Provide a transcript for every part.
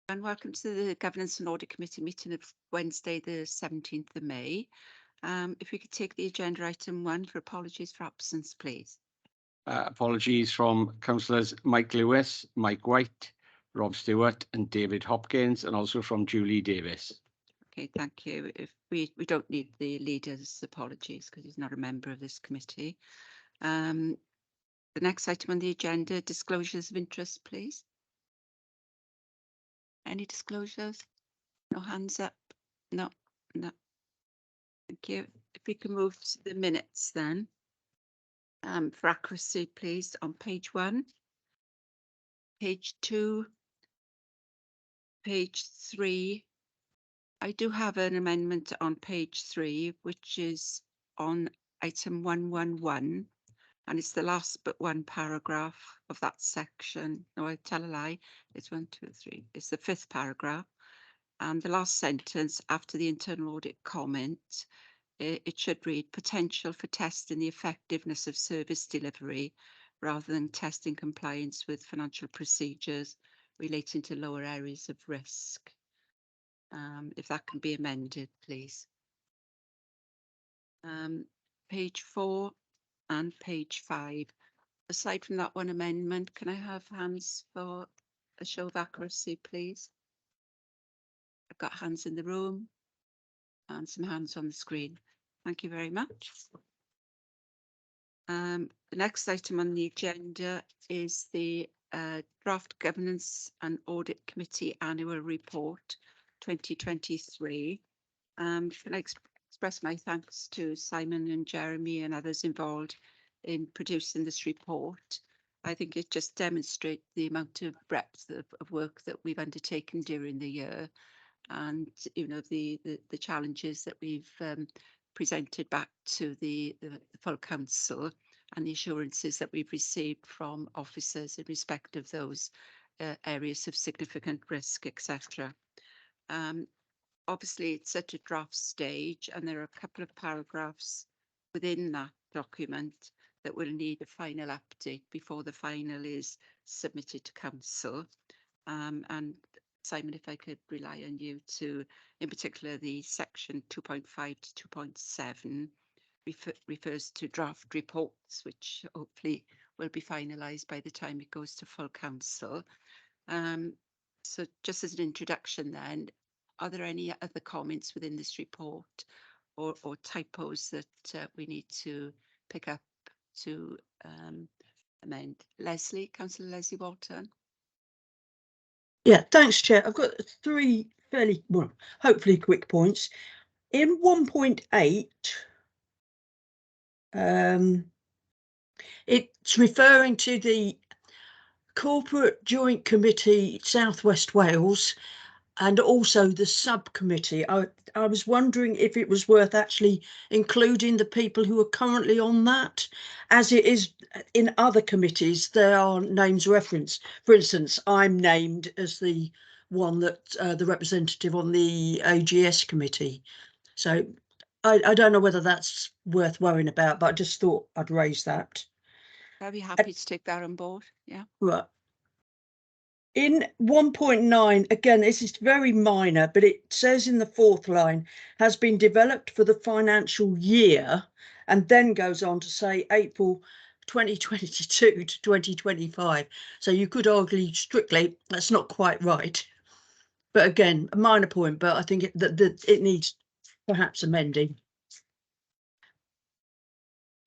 And welcome to the Governance and Audit Committee meeting of Wednesday, the 17th of May. If we could take the agenda item 1 for apologies for absence, please. Apologies from Councillors Mike Lewis, Mike White, Rob Stewart and David Hopkins, and also from Julie Davis. Okay, thank you. If we don't need the leader's apologies because he's not a member of this committee. The next item on the agenda, disclosures of interest, please. Any disclosures? No hands up? No. Thank you. If we can move to the minutes then. For accuracy, please, on page 1, page 2, page 3. I do have an amendment on page 3, which is on item 111, and it's the last but one paragraph of that section. No, I tell a lie. It's 1, 2, 3. It's the 5th paragraph. And the last sentence after the internal audit comment, it should read potential for testing the effectiveness of service delivery rather than testing compliance with financial procedures relating to lower areas of risk. If that can be amended, please. Page 4 and page 5. Aside from that one amendment, can I have hands for a show of accuracy, please? I've got hands in the room and some hands on the screen. Thank you very much. The next item on the agenda is the Draft Governance and Audit Committee Annual Report 2023. Can I express my thanks to Simon and Jeremy and others involved in producing this report. I think it just demonstrates the amount of breadth of work that we've undertaken during the year, and the challenges that we've presented back to the full council, and the assurances that we've received from officers in respect of those areas of significant risk, etc. Obviously, it's at a draft stage, and there are a couple of paragraphs within that document that will need a final update before the final is submitted to council. And Simon, if I could rely on you to, in particular, the section 2.5 to 2.7 refers to draft reports, which hopefully will be finalised by the time it goes to full council. So just as an introduction then, are there any other comments within this report or typos that we need to pick up to amend? Leslie, Councillor Leslie Walton. Yeah, thanks, Chair. I've got 3 fairly, well, hopefully quick points. In 1.8, it's referring to the Corporate Joint Committee South West Wales and also the subcommittee. I was wondering if it was worth actually including the people who are currently on that, as it is in other committees there are names referenced. For instance, I'm named as the one that the representative on the AGS committee. So I don't know whether that's worth worrying about, but I just thought I'd raise that. I'd be happy to take that on board. Yeah. Right. In 1.9, again, this is very minor, but it says in the 4th line, has been developed for the financial year, and then goes on to say April 2022 to 2025. So you could argue strictly that's not quite right. But again, a minor point, but I think it needs perhaps amending.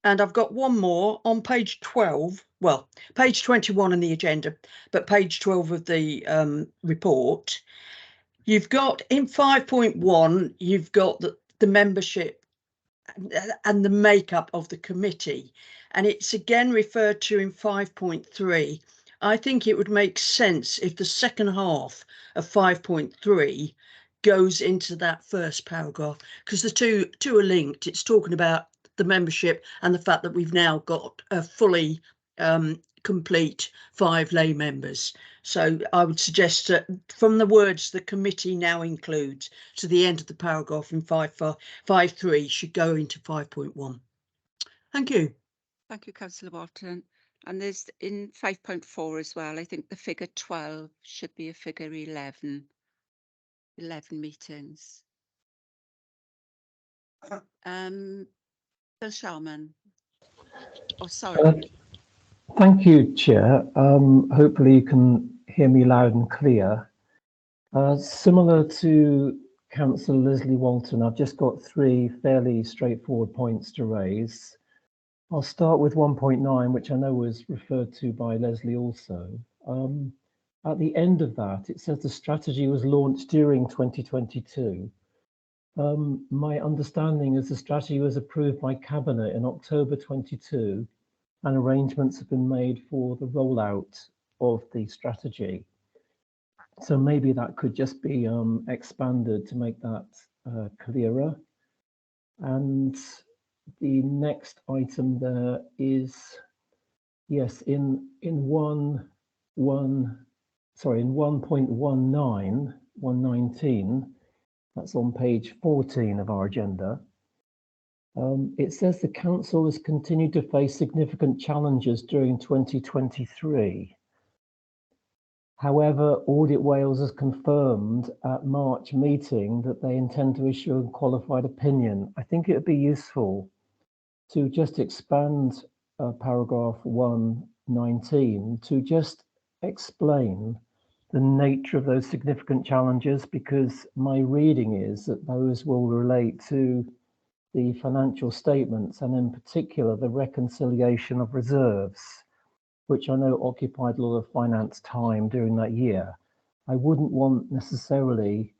And I've got one more on page 12, well, page 21 in the agenda, but page 12 of the report. You've got in 5.1, you've got the membership and the makeup of the committee. And it's again referred to in 5.3. I think it would make sense if the second half of 5.3 goes into that first paragraph, because the two are linked. It's talking about the membership and the fact that we've now got a fully complete 5 lay members. So I would suggest that from the words the committee now includes to the end of the paragraph in 5.3 should go into 5.1. Thank you. Thank you, Councillor Walton. And there's in 5.4 as well, I think the figure 12 should be a figure 11. 11 meetings. Bill Sharman. Oh, sorry. Thank you, Chair. Hopefully you can hear me loud and clear. Similar to Councillor Leslie Walton, I've just got three fairly straightforward points to raise. I'll start with 1.9, which I know was referred to by Leslie also. At the end of that, it says the strategy was launched during 2022. My understanding is the strategy was approved by Cabinet in October 22, and arrangements have been made for the rollout of the strategy. So maybe that could just be expanded to make that clearer. And the next item there is, yes, in 1.19, that's on page 14 of our agenda. It says the council has continued to face significant challenges during 2023. However, Audit Wales has confirmed at March meeting that they intend to issue a qualified opinion. I think it would be useful to just expand paragraph 119 to just explain the nature of those significant challenges, because my reading is that those will relate to the financial statements and in particular the reconciliation of reserves, which I know occupied a lot of finance time during that year. I wouldn't want necessarily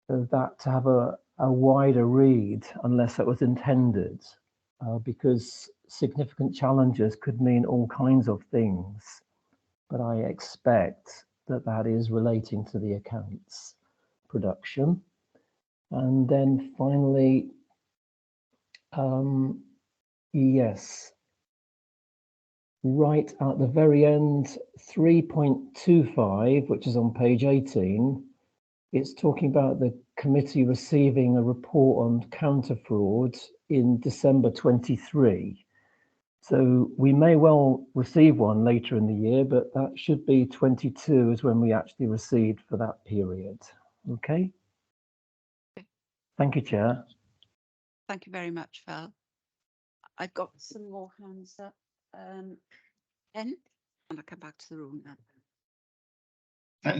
that to have a wider read unless that was intended, because significant challenges could mean all kinds of things. But I expect that that is relating to the accounts production. And then finally, yes, right at the very end, 3.25, which is on page 18, it's talking about the committee receiving a report on counter fraud in December 23. So we may well receive one later in the year, but that should be 22 is when we actually received for that period. Okay. Thank you, Chair. Thank you very much, Phil. I've got some more hands up. And I'll come back to the room now.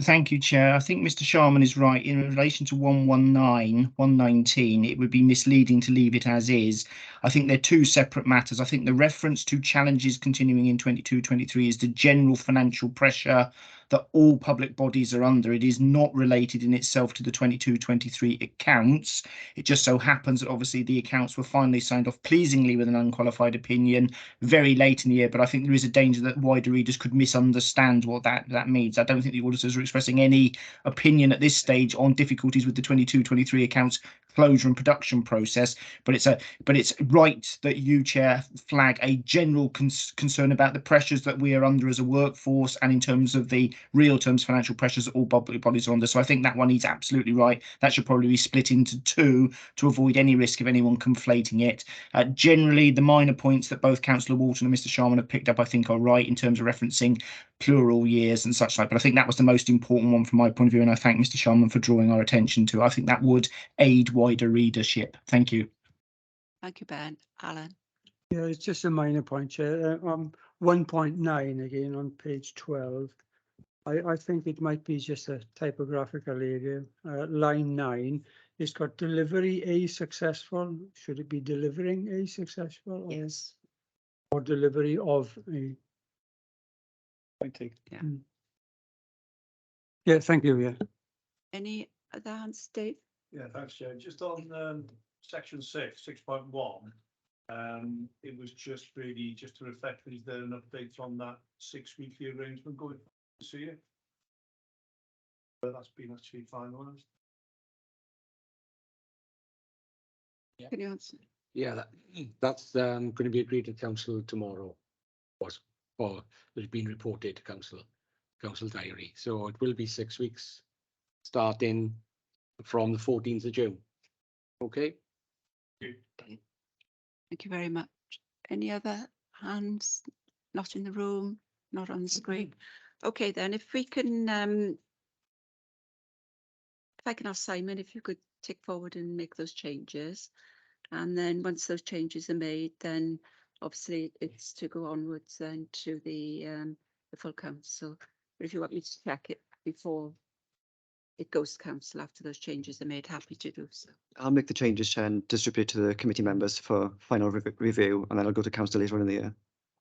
Thank you, Chair. I think Mr. Sharman is right. In relation to 119, it would be misleading to leave it as is. I think they're two separate matters. I think the reference to challenges continuing in 22-23 is the general financial pressure that all public bodies are under. It is not related in itself to the 22-23 accounts. It just so happens that obviously the accounts were finally signed off pleasingly with an unqualified opinion very late in the year, but I think there is a danger that wider readers could misunderstand what that means. I don't think the auditors are expressing any opinion at this stage on difficulties with the 22-23 accounts closure and production process, but it's right that you, Chair, flag a general concern about the pressures that we are under as a workforce and in terms of the real terms financial pressures that all public bodies are under. So I think that one is absolutely right. That should probably be split into two to avoid any risk of anyone conflating it. Generally, the minor points that both Councillor Walton and Mr. Sharman have picked up, I think, are right in terms of referencing plural years and such like. But I think that was the most important one from my point of view, and I thank Mr. Sharman for drawing our attention to it. I think that would aid wider readership. Thank you. Thank you, Ben. Alan. Yeah, it's just a minor point, Chair. 1.9 again on page 12. I think it might be just a typographical error. Line 9, it's got delivery A successful. Should it be delivering A successful? Yes. Or delivery of A? I take. Yeah. Yeah, thank you. Yeah. Any other hands, Dave? Yeah, thanks, Joe. Just on section 6.1, it was just really just to reflect, is there an update on that 6-weekly arrangement going to see you? But that's been actually finalised. Yeah. Can you answer? Yeah, that's going to be agreed to council tomorrow. Or it's been reported to council diary. So it will be 6 weeks starting from the 14th of June. Okay. Thank you very much. Any other hands? not in the room, not on the screen. Okay, then if we can, if I can ask Simon, if you could take forward and make those changes. And then once those changes are made, then obviously it's to go onwards then to the full council. But if you want me to check it before it goes to council after those changes are made, happy to do so. I'll make the changes, Chair, and distribute it to the committee members for final review, and then I'll go to council later on in the year.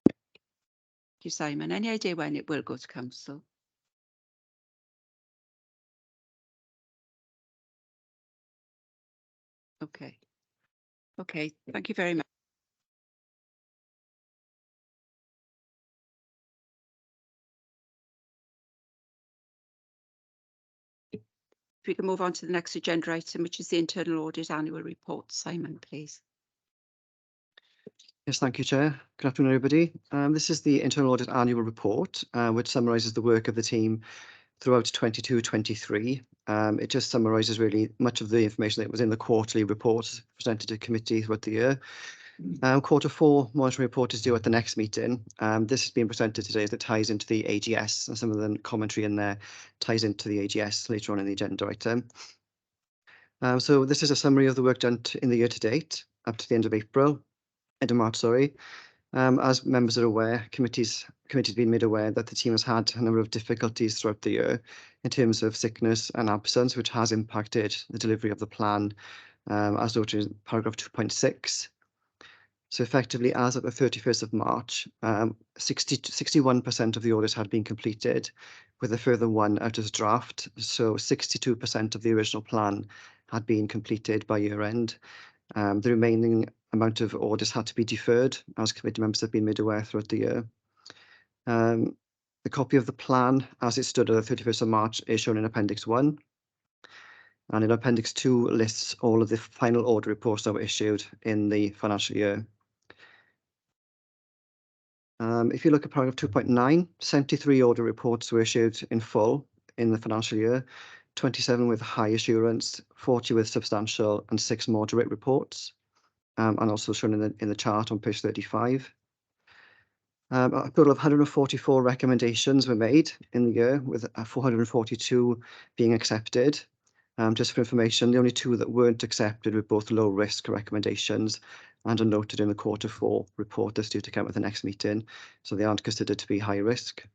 Thank you, Simon. Any idea when it will go to council? Okay. Okay, thank you very much. If we can move on to the next agenda item, which is the internal audit annual report. Simon, please. Yes, thank you, Chair. Good afternoon, everybody. This is the internal audit annual report, which summarises the work of the team throughout 22-23. It just summarises really much of the information that was in the quarterly report presented to committee throughout the year. Q4 monitoring report is due at the next meeting. This has been presented today as it ties into the AGS, and some of the commentary in there ties into the AGS later on in the agenda item. So this is a summary of the work done in the year to date up to the end of March, sorry. As members are aware, committee's been made aware that the team has had a number of difficulties throughout the year in terms of sickness and absence, which has impacted the delivery of the plan, as noted in paragraph 2.6. So effectively, as of the 31st of March, 61% of the audit had been completed, with a further one out as draft. So 62% of the original plan had been completed by year end. The remaining amount of audits had to be deferred, as committee members have been made aware throughout the year. The copy of the plan, as it stood at the 31st of March, is shown in Appendix 1. And in Appendix 2 lists all of the final audit reports that were issued in the financial year. If you look at paragraph 2.9, 73 audit reports were issued in full in the financial year, 27 with high assurance, 40 with substantial, and 6 moderate reports, and also shown in the chart on page 35. A total of 144 recommendations were made in the year, with 442 being accepted. Just for information, the only 2 that weren't accepted were both low risk recommendations and are noted in the Q4 report that's due to come at the next meeting, so they aren't considered to be high risk.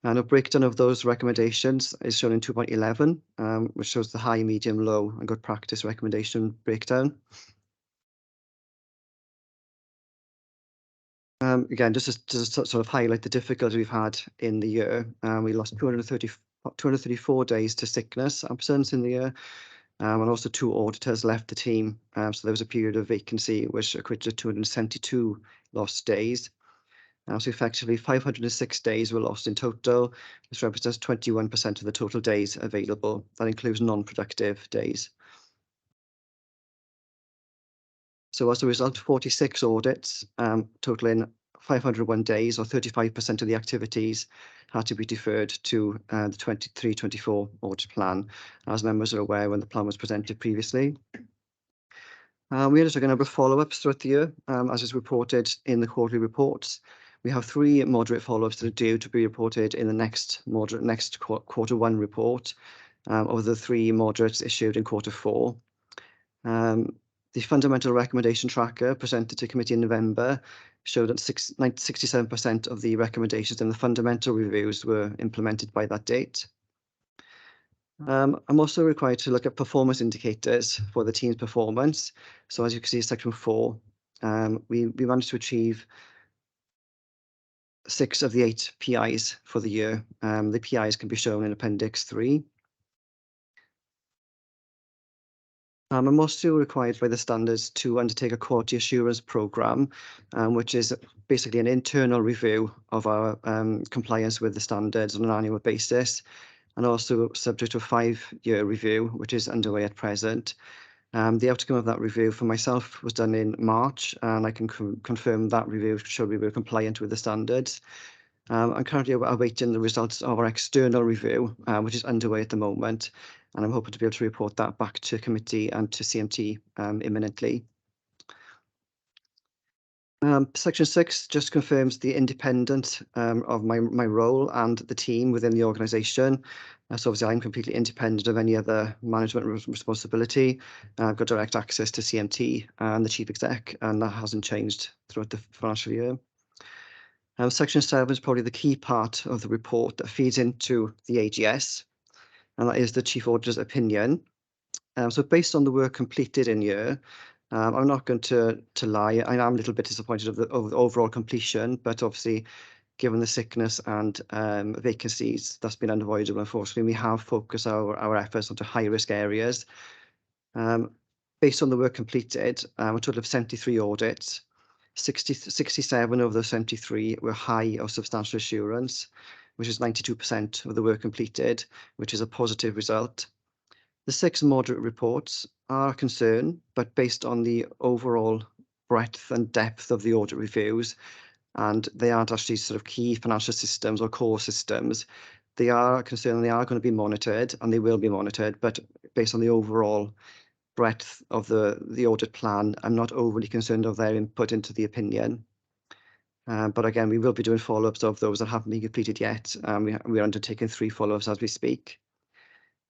And a breakdown of those recommendations is shown in 2.11, which shows the high, medium, low, and good practice recommendation breakdown. Again, just to sort of highlight the difficulty we've had in the year, we lost 234 days to sickness absence in the year, and also 2 auditors left the team. So there was a period of vacancy which equated to 272 lost days. So effectively 506 days were lost in total. This represents 21% of the total days available. That includes non-productive days. So as a result, 46 audits, totaling 501 days, or 35% of the activities, had to be deferred to the 23-24 audit plan, as members are aware when the plan was presented previously. We undertook a number of follow-ups throughout the year, as is reported in the quarterly reports. We have 3 moderate follow-ups that are due to be reported in the next Q1 report, of the 3 moderates issued in Q4. The fundamental recommendation tracker presented to committee in November showed that 67% of the recommendations in the fundamental reviews were implemented by that date. I'm also required to look at performance indicators for the team's performance. So as you can see, section 4, we managed to achieve 6 of the 8 PIs for the year. The PIs can be shown in Appendix 3. I'm also required by the standards to undertake a quality assurance programme, which is basically an internal review of our compliance with the standards on an annual basis, and also subject to a 5-year review, which is underway at present. The outcome of that review for myself was done in March, and I can confirm that review showed we were compliant with the standards. I'm currently awaiting the results of our external review, which is underway at the moment, and I'm hoping to be able to report that back to committee and to CMT imminently. Section 6 just confirms the independence of my role and the team within the organisation. So obviously I'm completely independent of any other management responsibility. I've got direct access to CMT and the Chief Exec, and that hasn't changed throughout the financial year. Section 7 is probably the key part of the report that feeds into the AGS, and that is the Chief Auditor's opinion. So based on the work completed in year, I'm not going to lie, I am a little bit disappointed of the overall completion, but obviously given the sickness and vacancies, that's been unavoidable. Unfortunately, we have focused our efforts onto high risk areas. Based on the work completed, a total of 73 audits, 67 of those 73 were high or substantial assurance, which is 92% of the work completed, which is a positive result. The 6 moderate reports are a concern, but based on the overall breadth and depth of the audit reviews, and they aren't actually sort of key financial systems or core systems, they are a concern and they are going to be monitored, and they will be monitored, but based on the overall breadth of the audit plan, I'm not overly concerned of their input into the opinion. But again, we will be doing follow-ups of those that haven't been completed yet. We are undertaking 3 follow-ups as we speak.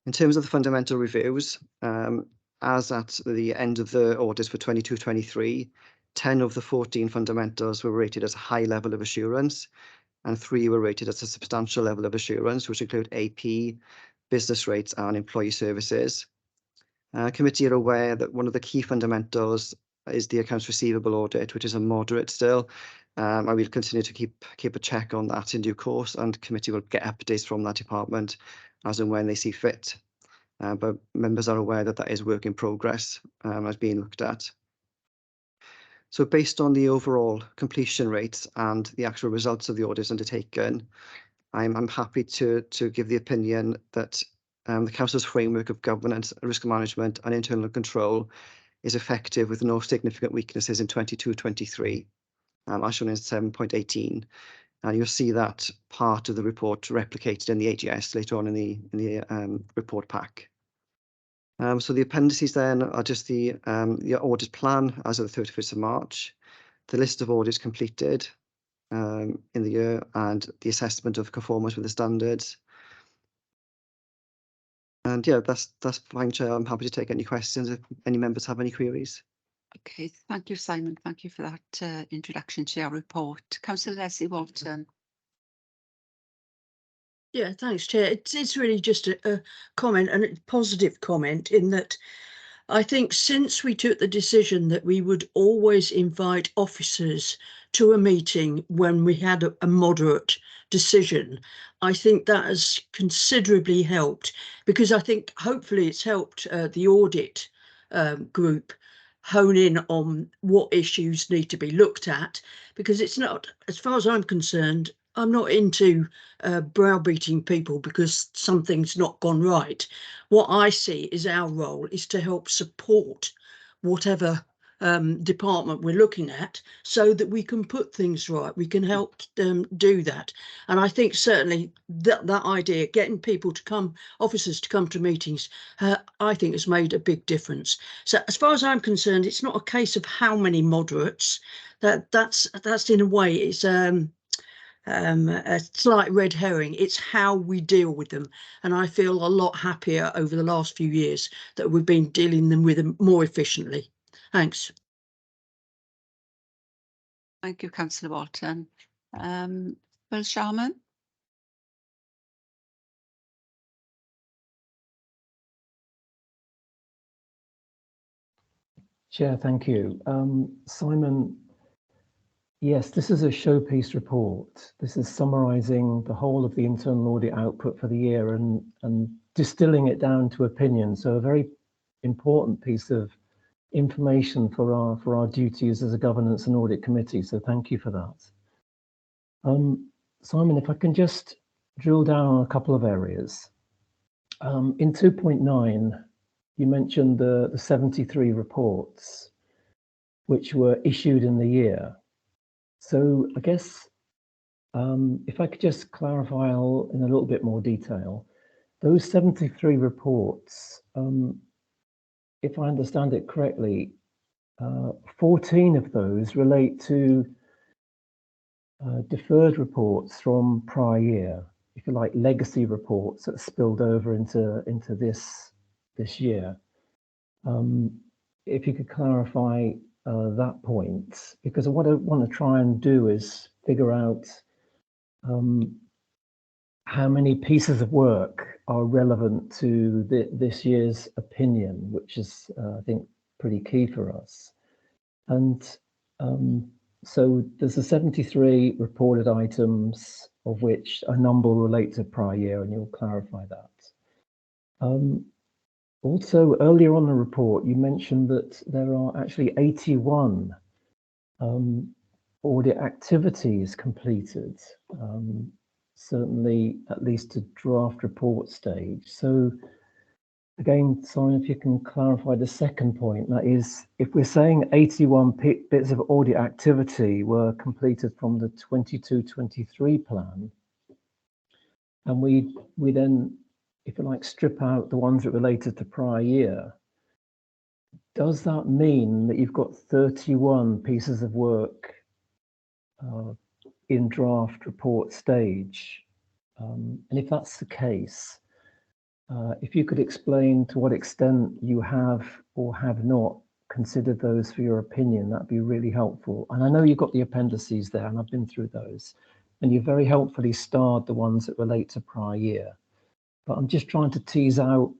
In terms of the fundamental reviews, as at the end of the audits for 22-23, 10 of the 14 fundamentals were rated as a high level of assurance, and 3 were rated as a substantial level of assurance, which include AP, business rates, and employee services. Committee are aware that one of the key fundamentals is the accounts receivable audit, which is a moderate still. I will continue to keep a check on that in due course, and committee will get updates from that department as and when they see fit. But members are aware that that is work in progress as being looked at. So based on the overall completion rates and the actual results of the audits undertaken, I'm happy to give the opinion that the Council's framework of governance, risk management and internal control is effective with no significant weaknesses in 22-23, as shown in 7.18. And you'll see that part of the report replicated in the AGS later on in the report pack. So the appendices then are just the audit plan as of the 31st of March, the list of audits completed in the year, and the assessment of conformance with the standards. And yeah, that's fine, Chair. I'm happy to take any questions if any members have any queries. Okay, thank you, Simon. Thank you for that introduction to our report. Councillor Leslie Walton. Yeah, thanks, Chair. It's really just a comment, and a positive comment, in that I think since we took the decision that we would always invite officers to a meeting when we had a moderate decision, I think that has considerably helped, because I think hopefully it's helped the audit group hone in on what issues need to be looked at, because it's not, as far as I'm concerned, I'm not into browbeating people because something's not gone right. What I see is our role is to help support whatever department we're looking at, so that we can put things right. We can help do that. And I think certainly that idea, getting people to come, officers to come to meetings, I think has made a big difference. So as far as I'm concerned, it's not a case of how many moderates. That's in a way, it's a slight red herring. It's how we deal with them, and I feel a lot happier over the last few years that we've been dealing with them more efficiently. Thanks. Thank you, Councillor Walton. Bill Sharman. Chair, thank you. Simon, yes, this is a showpiece report. This is summarising the whole of the internal audit output for the year and distilling it down to opinion. So a very important piece of information for our duties as a governance and audit committee. So thank you for that. Simon, if I can just drill down on a couple of areas. In 2.9, you mentioned the 73 reports which were issued in the year. So I guess if I could just clarify in a little bit more detail, those 73 reports, if I understand it correctly, 14 of those relate to deferred reports from prior year, if you like, legacy reports that spilled over into this year. If you could clarify that point, because what I want to try and do is figure out how many pieces of work are relevant to this year's opinion, which is, I think, pretty key for us. And so there's the 73 reported items, of which a number relate to prior year, and you'll clarify that. Also, earlier on the report, you mentioned that there are actually 81 audit activities completed, certainly at least to draft report stage. So again, Simon, if you can clarify the second point, that is, if we're saying 81 bits of audit activity were completed from the 22-23 plan, and we then, if you like, strip out the ones that related to prior year, does that mean that you've got 31 pieces of work in draft report stage? And if that's the case, if you could explain to what extent you have or have not considered those for your opinion, that'd be really helpful. And I know you've got the appendices there, and I've been through those, and you very helpfully starred the ones that relate to prior year. But I'm just trying to tease out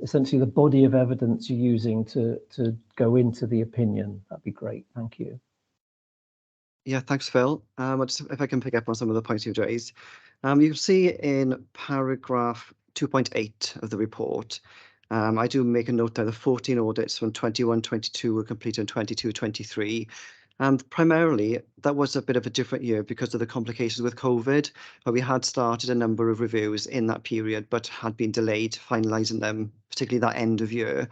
essentially the body of evidence you're using to go into the opinion. That'd be great. Thank you. Yeah, thanks, Phil. If I can pick up on some of the points you've raised. You can see in paragraph 2.8 of the report, I do make a note that the 14 audits from 21-22 were completed in 22-23. And primarily, that was a bit of a different year because of the complications with COVID, where we had started a number of reviews in that period, but had been delayed finalising them, particularly that end of year.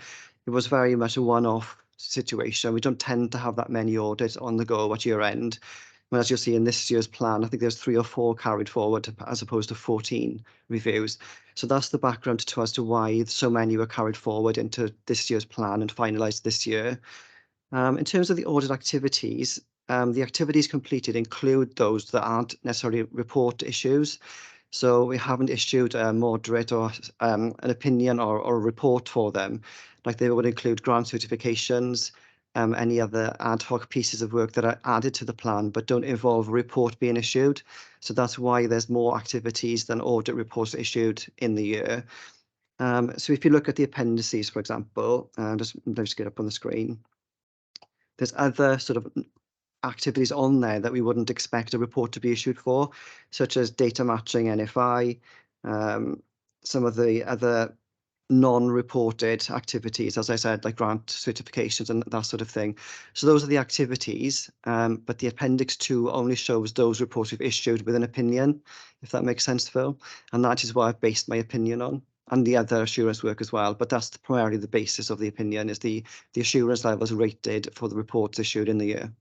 It was very much a one-off situation. We don't tend to have that many audits on the go at year end. And as you'll see in this year's plan, I think there's 3 or 4 carried forward as opposed to 14 reviews. So that's the background to as to why so many were carried forward into this year's plan and finalised this year. In terms of the audit activities, the activities completed include those that aren't necessarily report issues. So we haven't issued a moderate or an opinion or a report for them. Like they would include grant certifications, any other ad hoc pieces of work that are added to the plan but don't involve a report being issued. So that's why there's more activities than audit reports issued in the year. So if you look at the appendices, for example, let's get up on the screen. There's other sort of activities on there that we wouldn't expect a report to be issued for, such as data matching, NFI, some of the other non-reported activities, as I said, like grant certifications and that sort of thing. So those are the activities, but the Appendix 2 only shows those reports we've issued with an opinion, if that makes sense, Phil. And that is what I've based my opinion on, and the other assurance work as well. But that's primarily the basis of the opinion, is the assurance levels rated for the reports issued in the year.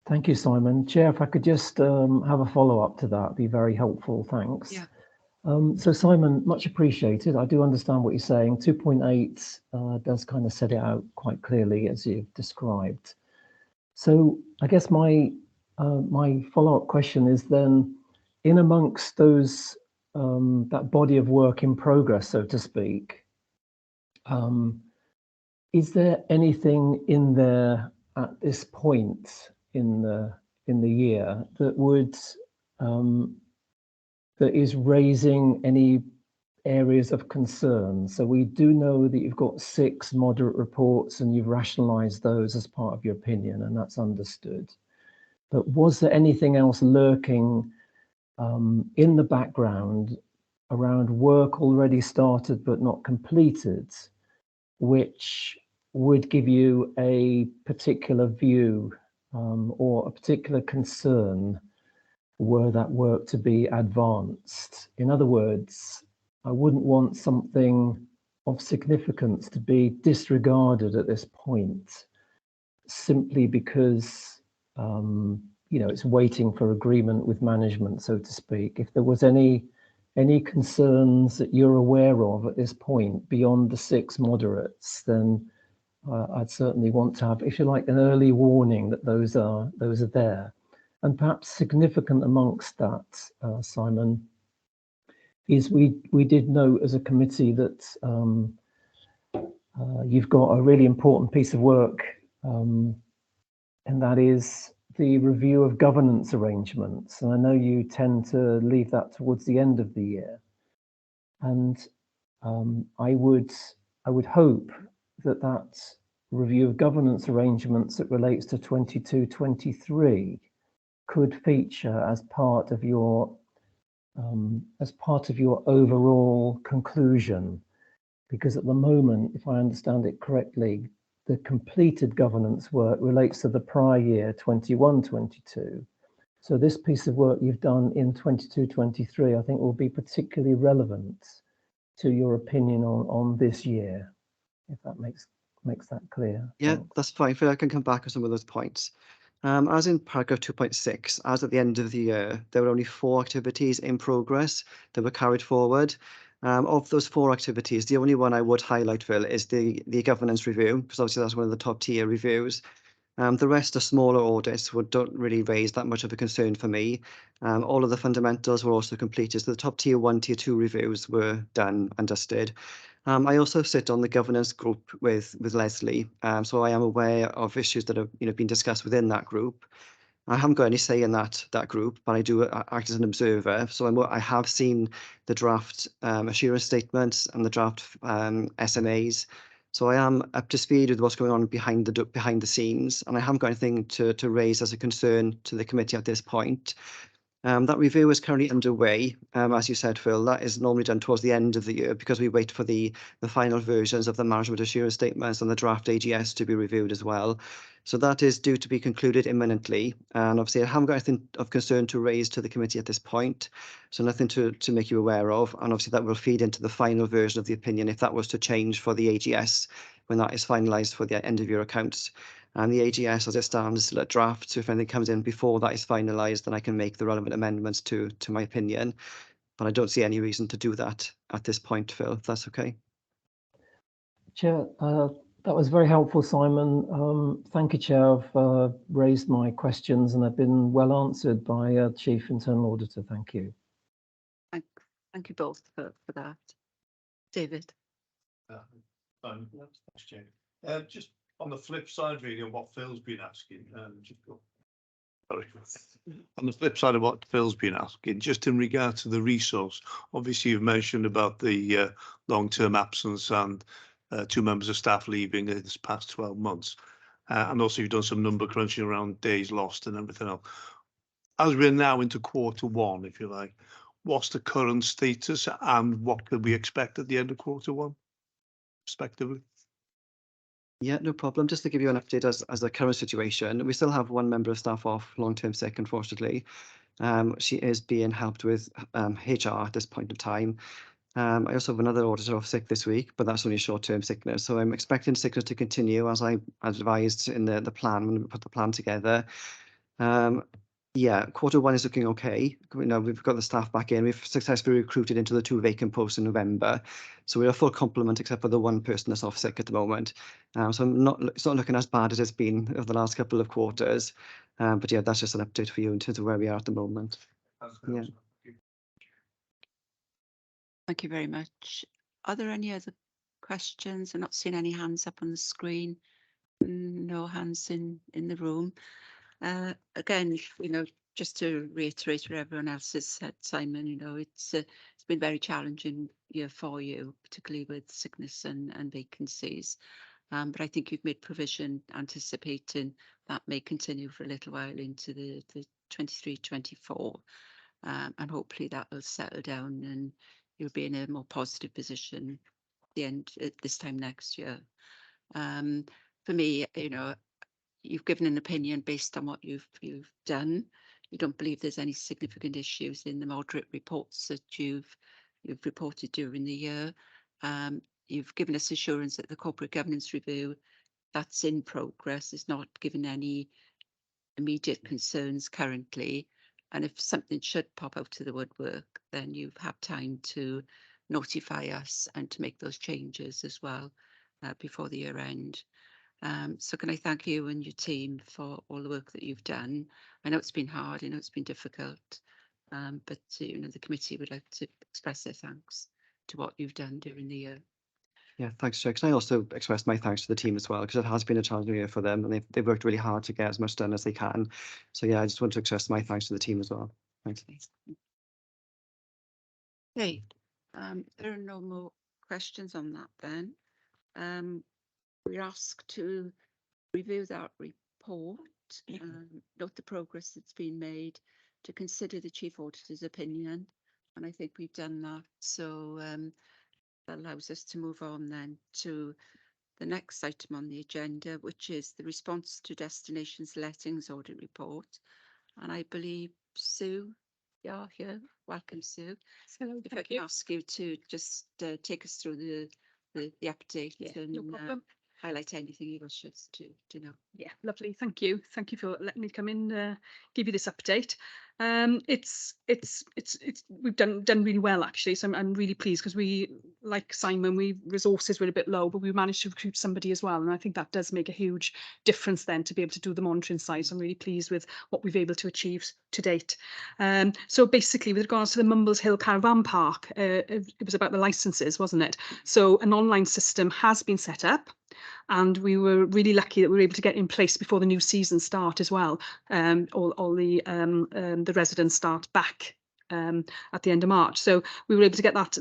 Thank you, Simon. Chair, if I could just have a follow-up to that, be very helpful. Thanks. Yeah. So Simon, much appreciated. I do understand what you're saying. 2.8 does kind of set it out quite clearly, as you've described. So I guess my follow-up question is then, in amongst those that body of work in progress, so to speak, is there anything in there at this point in the year that would that is raising any areas of concern? So we do know that you've got 6 moderate reports and you've rationalized those as part of your opinion, and that's understood. But was there anything else lurking in the background around work already started but not completed, which would give you a particular view or a particular concern were that work to be advanced? In other words, I wouldn't want something of significance to be disregarded at this point simply because it's waiting for agreement with management, so to speak. If there was any any concerns that you're aware of at this point beyond the 6 moderates, then I'd certainly want to have, if you like, an early warning that those are there. And perhaps significant amongst that, Simon, is we did note as a committee that you've got a really important piece of work, and that is the review of governance arrangements. And I know you tend to leave that towards the end of the year. And I would hope that review of governance arrangements that relates to 22-23 could feature as part of your overall conclusion, because at the moment, if I understand it correctly, the completed governance work relates to the prior year, 21-22. So this piece of work you've done in 22-23, I think will be particularly relevant to your opinion on this year, if that makes that clear. Yeah, Thanks. that's fine. Phil, I can come back on some of those points. As in paragraph 2.6, as at the end of the year, there were only 4 activities in progress that were carried forward. Of those 4 activities, the only one I would highlight, Phil, is the governance review, because obviously that's one of the top tier reviews. The rest are smaller audits, don't really raise that much of a concern for me. All of the fundamentals were also completed, so the top tier 1, tier 2 reviews were done and dusted. I also sit on the governance group with Leslie, so I am aware of issues that have been discussed within that group. I haven't got any say in that group, but I do act as an observer. So I have seen the draft assurance statements and the draft SMAs. So I am up to speed with what's going on behind the scenes, and I haven't got anything to raise as a concern to the committee at this point. That review is currently underway. As you said, Phil, that is normally done towards the end of the year because we wait for the final versions of the management assurance statements and the draft AGS to be reviewed as well. So that is due to be concluded imminently. And obviously I haven't got anything of concern to raise to the committee at this point. So nothing to make you aware of. And obviously that will feed into the final version of the opinion if that was to change for the AGS when that is finalised for the end of year accounts. And the AGS as it stands is still a draft, so if anything comes in before that is finalised, then I can make the relevant amendments to my opinion. But I don't see any reason to do that at this point, Phil, if that's okay. Chair, that was very helpful, Simon. Thank you, Chair. I've raised my questions and they've been well answered by Chief Internal Auditor. Thank you. Thank you both for that. David. Thanks, Jane. Just on the flip side, really, of what Phil's been asking, on the flip side of what Phil's been asking, just in regard to the resource, obviously you've mentioned about the long-term absence and 2 members of staff leaving in this past 12 months. And also you've done some number crunching around days lost and everything else. As we're now into Q1, if you like, what's the current status and what could we expect at the end of Q1, respectively? Yeah, no problem. Just to give you an update as the current situation, we still have 1 member of staff off long-term sick, unfortunately. She is being helped with HR at this point in time. I also have another auditor off sick this week, but that's only short-term sickness. So I'm expecting sickness to continue as I advised in the plan when we put the plan together. Yeah, Q1 is looking okay. We've got the staff back in. We've successfully recruited into the 2 vacant posts in November. So we're a full complement except for the 1 person that's off sick at the moment. So it's not looking as bad as it's been over the last couple of quarters. But yeah, that's just an update for you in terms of where we are at the moment. Yeah. Thank you very much. Are there any other questions? I'm not seeing any hands up on the screen. No hands in the room. Again, just to reiterate what everyone else has said, Simon, it's been very challenging year for you, particularly with sickness and vacancies. But I think you've made provision anticipating that may continue for a little while into the 23-24. And hopefully that will settle down and you'll be in a more positive position at this time next year. For me, you've given an opinion based on what you've done. You don't believe there's any significant issues in the moderate reports that you've reported during the year. You've given us assurance that the corporate governance review that's in progress is not given any immediate concerns currently. And if something should pop out of the woodwork, then you've had time to notify us and to make those changes as well before the year end. So can I thank you and your team for all the work that you've done. I know it's been hard, I know it's been difficult, but you know, the committee would like to express their thanks to what you've done during the year. Yeah, thanks, Chair. Can I also express my thanks to the team as well, because it has been a challenging year for them, and they've worked really hard to get as much done as they can. So yeah, I just want to express my thanks to the team as well. Thanks. Okay, there are no more questions on that then. We're asked to review that report, note the progress that's been made, to consider the Chief Auditor's opinion, and I think we've done that. So that allows us to move on then to the next item on the agenda, which is the response to Destinations Lettings Audit Report. And I believe Sue, you're here. Welcome, Sue. Hello, If I can ask you to just take us through the update and no problem. highlight anything you wish us to know. Yeah, lovely. Thank you. Thank you for letting me come in, give you this update. We've done really well actually. So I'm really pleased because we, like Simon, resources were a bit low, but we managed to recruit somebody as well, and I think that does make a huge difference then to be able to do the monitoring side. So I'm really pleased with what we've able to achieve to date. So basically, with regards to the Mumbles Hill Caravan Park, it was about the licenses, wasn't it? So an online system has been set up, and we were really lucky that we were able to get in place before the new season start as well. All the residents start back at the end of March. So we were able to get that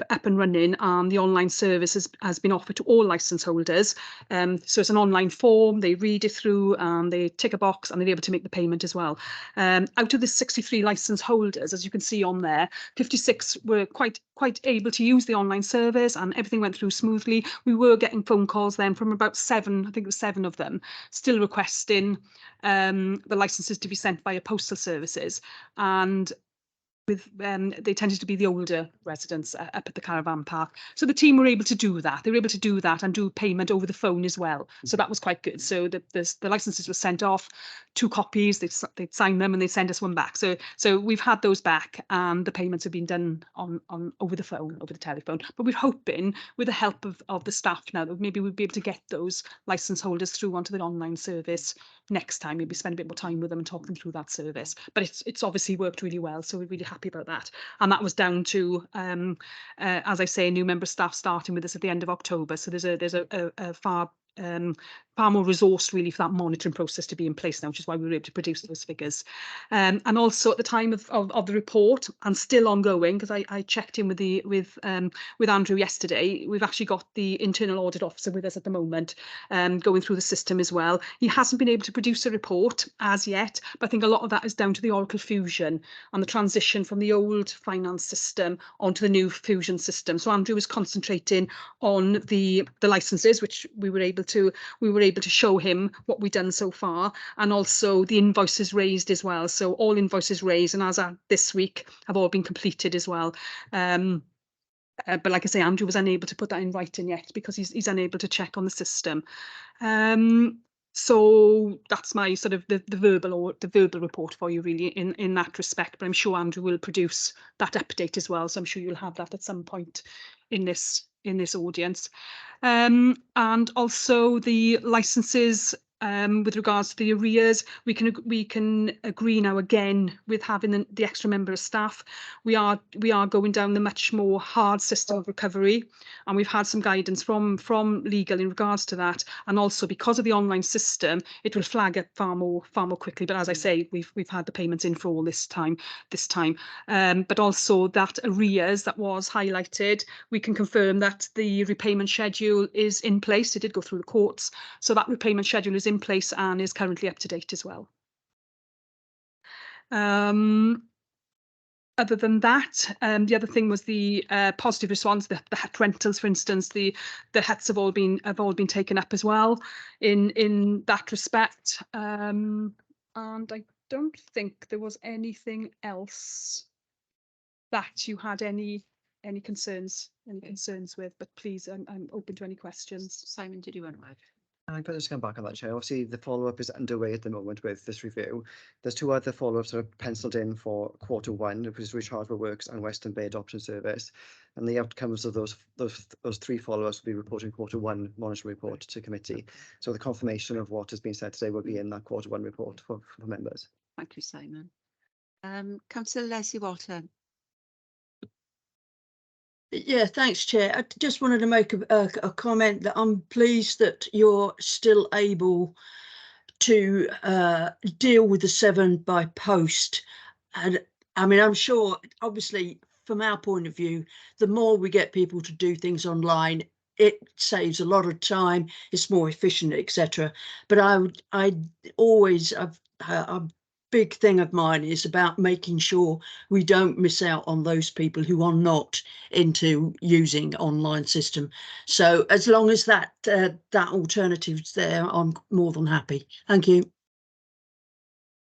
up and running, and the online service has been offered to all licence holders. So it's an online form, they read it through, and they tick a box, and they're able to make the payment as well. Out of the 63 licence holders, as you can see on there, 56 were quite able to use the online service, and everything went through smoothly. We were getting phone calls then from about 7, I think it was 7 of them, still requesting the licenses to be sent via postal services. And they tended to be the older residents up at the caravan park. So the team were able to do that. They were able to do that and do payment over the phone as well. So that was quite good. So the licenses were sent off, 2 copies, they'd sign them and they'd send us one back. So we've had those back, and the payments have been done on over the phone, over the telephone. But we're hoping, with the help of the staff now, that maybe we'll be able to get those licence holders through onto the online service next time. Maybe spend a bit more time with them and talk them through that service. But it's obviously worked really well, so we're really happy about that. And that was down to, as I say, new member staff starting with us at the end of October. So there's a far more resourced really for that monitoring process to be in place now, which is why we were able to produce those figures. And also at the time of the report, and still ongoing, because I checked in with Andrew yesterday, we've actually got the internal audit officer with us at the moment, going through the system as well. He hasn't been able to produce a report as yet, but I think a lot of that is down to the Oracle Fusion and the transition from the old finance system onto the new Fusion system. So Andrew was concentrating on the licenses, which we were able to show him what we've done so far, and also the invoices raised as well. So all invoices raised, and as at this week, have all been completed as well. But like I say, Andrew was unable to put that in writing yet because he's unable to check on the system. So that's my sort of the verbal report for you really in that respect. But I'm sure Andrew will produce that update as well. So I'm sure you'll have that at some point in this audience. And also the licenses, with regards to the arrears, we can agree now again with having the extra member of staff. We are going down the much more hard system of recovery, and we've had some guidance from legal in regards to that. And also because of the online system, it will flag up far more quickly. But as I say, we've had the payments in for all this time. But also that arrears that was highlighted, we can confirm that the repayment schedule is in place. It did go through the courts, so that repayment schedule is in place and is currently up to date as well. Other than that, the other thing was the positive response. The hut rentals, for instance, the huts have all been taken up as well in that respect. And I don't think there was anything else that you had any concerns with. But please, I'm open to any questions. Simon, did you want to add? I'm going to just come back on that, Chair. Obviously, the follow-up is underway at the moment with this review. There's two other follow-ups that are penciled in for Q1, which is Rechargeable Works and Western Bay Adoption Service. And the outcomes of those three follow-ups will be reported in Q1 monitoring report to committee. So the confirmation of what has been said today will be in that Q1 report for members. Thank you, Simon. Councillor Leslie Walton. Yeah, thanks, Chair. I just wanted to make a comment that I'm pleased that you're still able to deal with the 7 by post. And I mean, I'm sure, obviously, from our point of view, the more we get people to do things online, it saves a lot of time, it's more efficient, etc. But a big thing of mine is about making sure we don't miss out on those people who are not into using online system. So as long as that alternative's there, I'm more than happy. Thank you.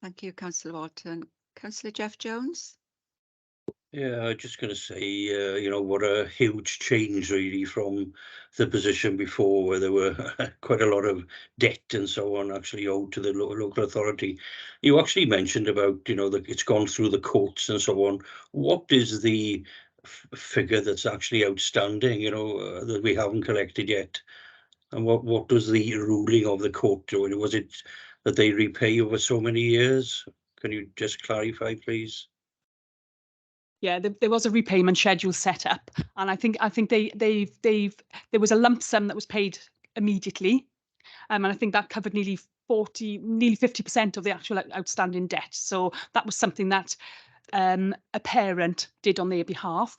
Thank you, Councillor Walton. Councillor Jeff Jones. Yeah, I'm just going to say, you know, what a huge change really from the position before, where there were quite a lot of debt and so on actually owed to the local authority. You actually mentioned about, you know, that it's gone through the courts and so on. What is the figure that's actually outstanding, you know, that we haven't collected yet? And what was the ruling of the court? Was it that they repay over so many years? Can you just clarify, please? Yeah, there was a repayment schedule set up, and I think there was a lump sum that was paid immediately, and I think that covered nearly 50% of the actual outstanding debt. So that was something that a parent did on their behalf.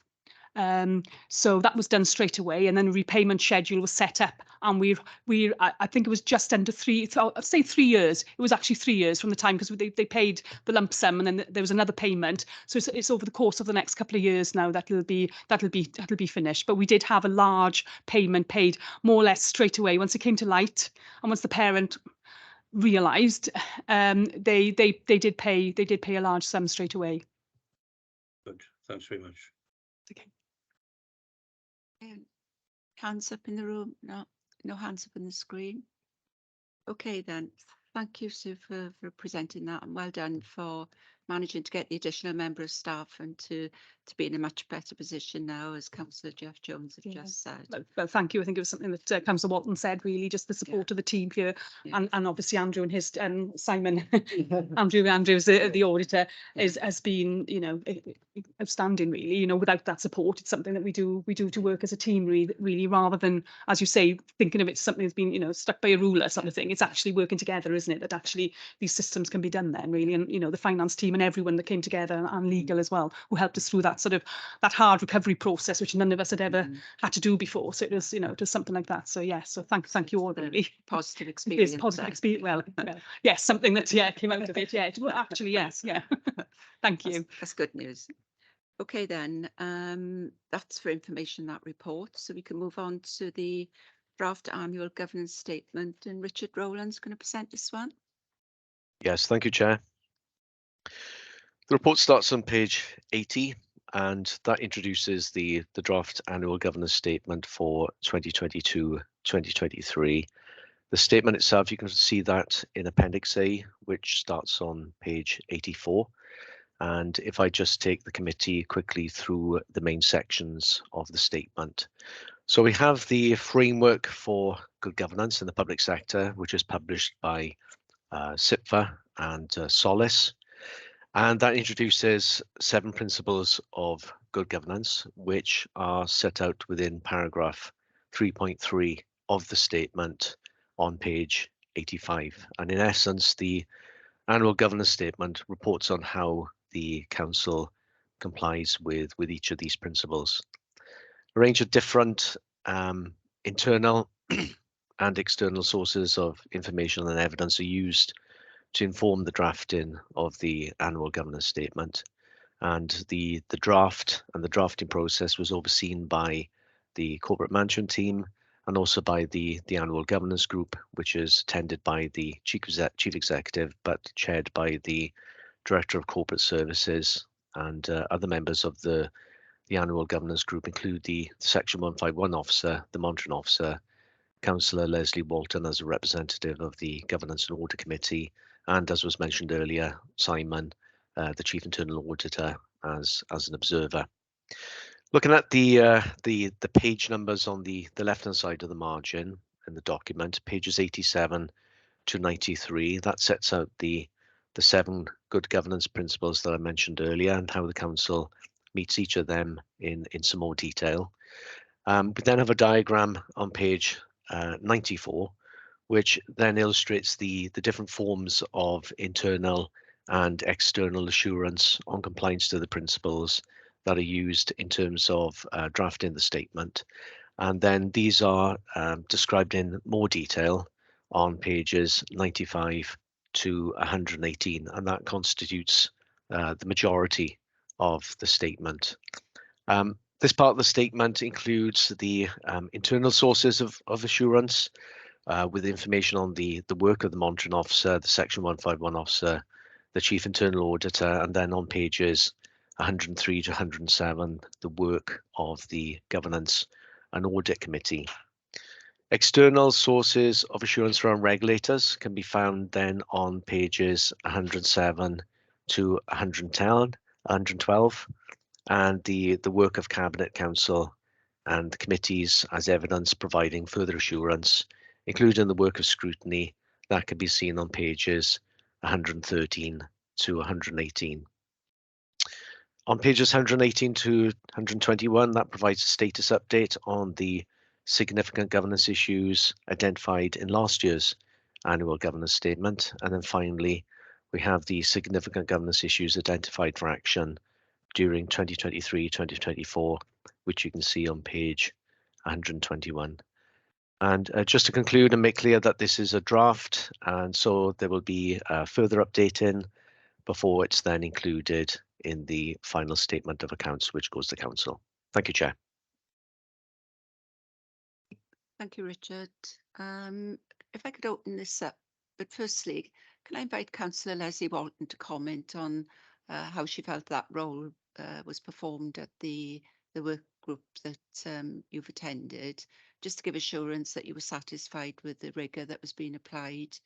So that was done straight away, and then a repayment schedule was set up, and I think it was just under I'd say 3 years. It was actually 3 years from the time, because they paid the lump sum, and then there was another payment. So it's over the course of the next couple of years now that'll be finished. But we did have a large payment paid more or less straight away once it came to light, and once the parent realised, they did pay a large sum straight away. Good, thanks very much. Okay. Hands up in the room? No hands up on the screen. Okay then, thank you, Sue, for presenting that, and well done for managing to get the additional member of staff and to be in a much better position now, as Councillor Jeff Jones have just said. Well, thank you. I think it was something that Councillor Walton said, really, just the support of the team here, and obviously Andrew and his Simon, Andrew's the auditor, has been, you know, outstanding, really. You know, without that support, it's something that we do to work as a team, really, rather than, as you say, thinking of it as something that's been, you know, stuck by a ruler sort of thing. It's actually working together, isn't it? That actually these systems can be done then, really, and you know, the finance team and everyone that came together, and legal as well, who helped us through that sort of that hard recovery process, which none of us had ever had to do before. So it was, you know, it was something like that. So yeah, so thank you all, really. Positive experience. It's positive experience. Well, yes, something that came out of it. Yeah, actually, yes, yeah. Thank you. That's good news. Okay then, that's for information, that report. So we can move on to the draft annual governance statement, and Richard Rowland's going to present this one. Yes, thank you, Chair. The report starts on page 80, and that introduces the draft annual governance statement for 2022-2023. The statement itself, you can see that in Appendix A, which starts on page 84. And if I just take the committee quickly through the main sections of the statement. So we have the framework for good governance in the public sector, which is published by SIPFA and Solace. And that introduces 7 principles of good governance, which are set out within paragraph 3.3 of the statement on page 85. And in essence, the annual governance statement reports on how the council complies with each of these principles. A range of different internal and external sources of information and evidence are used to inform the drafting of the annual governance statement. And the draft and the drafting process was overseen by the corporate management team, and also by the annual governance group, which is attended by the chief executive, but chaired by the director of corporate services. And other members of the annual governance group include the section 151 officer, the monitoring officer, Councillor Leslie Walton as a representative of the Governance and Audit Committee, and as was mentioned earlier, Simon, the Chief Internal Auditor, as an observer. Looking at the page numbers on the left-hand side of the margin in the document, pages 87 to 93, that sets out the 7 good governance principles that I mentioned earlier and how the council meets each of them in some more detail. We then have a diagram on page 94, which then illustrates the different forms of internal and external assurance on compliance to the principles that are used in terms of drafting the statement. And then these are described in more detail on pages 95 to 118, and that constitutes the majority of the statement. This part of the statement includes the internal sources of assurance, with information on the work of the monitoring officer, the Section 151 officer, the Chief Internal Auditor, and then on pages 103 to 107, the work of the Governance and Audit Committee. External sources of assurance from regulators can be found then on pages 107 to 112, and the work of Cabinet Council and the committees as evidence providing further assurance, including the work of scrutiny that can be seen on pages 113 to 118. On pages 118 to 121, that provides a status update on the significant governance issues identified in last year's annual governance statement. And then finally, we have the significant governance issues identified for action during 2023-2024, which you can see on page 121. And just to conclude and make clear that this is a draft, and so there will be further updating before it's then included in the final statement of accounts, which goes to council. Thank you, Chair. Thank you, Richard. If I could open this up, but firstly, can I invite Councillor Leslie Walton to comment on how she felt that role was performed at the work group that you've attended, just to give assurance that you were satisfied with the rigour that was being applied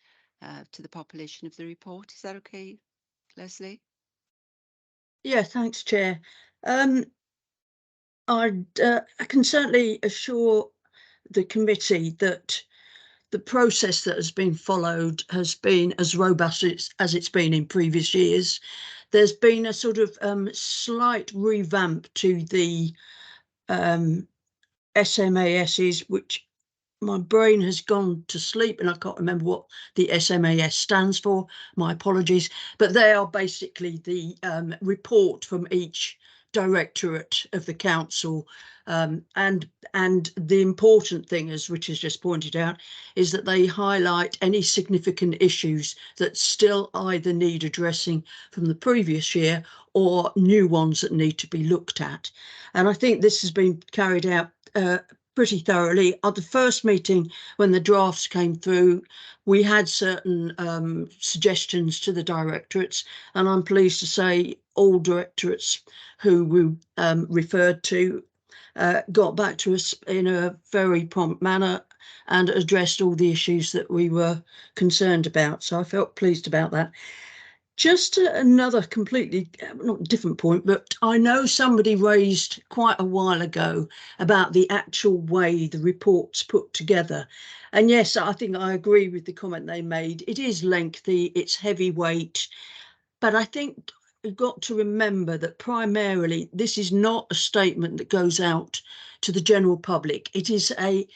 to the population of the report. Is that okay, Leslie? Yeah, thanks, Chair. I can certainly assure the committee that the process that has been followed has been as robust as it's been in previous years. There's been a sort of slight revamp to the SMASs, which my brain has gone to sleep and I can't remember what the SMAS stands for. My apologies, but they are basically the report from each directorate of the council, and the important thing, as Richard's just pointed out, is that they highlight any significant issues that still either need addressing from the previous year or new ones that need to be looked at. And I think this has been carried out pretty thoroughly. At the first meeting, when the drafts came through, we had certain suggestions to the directorates, and I'm pleased to say all directorates who we referred to got back to us in a very prompt manner and addressed all the issues that we were concerned about. So I felt pleased about that. Just another completely not different point, but I know somebody raised quite a while ago about the actual way the report's put together. And yes, I think I agree with the comment they made. It is lengthy, it's heavyweight, but I think we've got to remember that primarily this is not a statement that goes out to the general public. It is a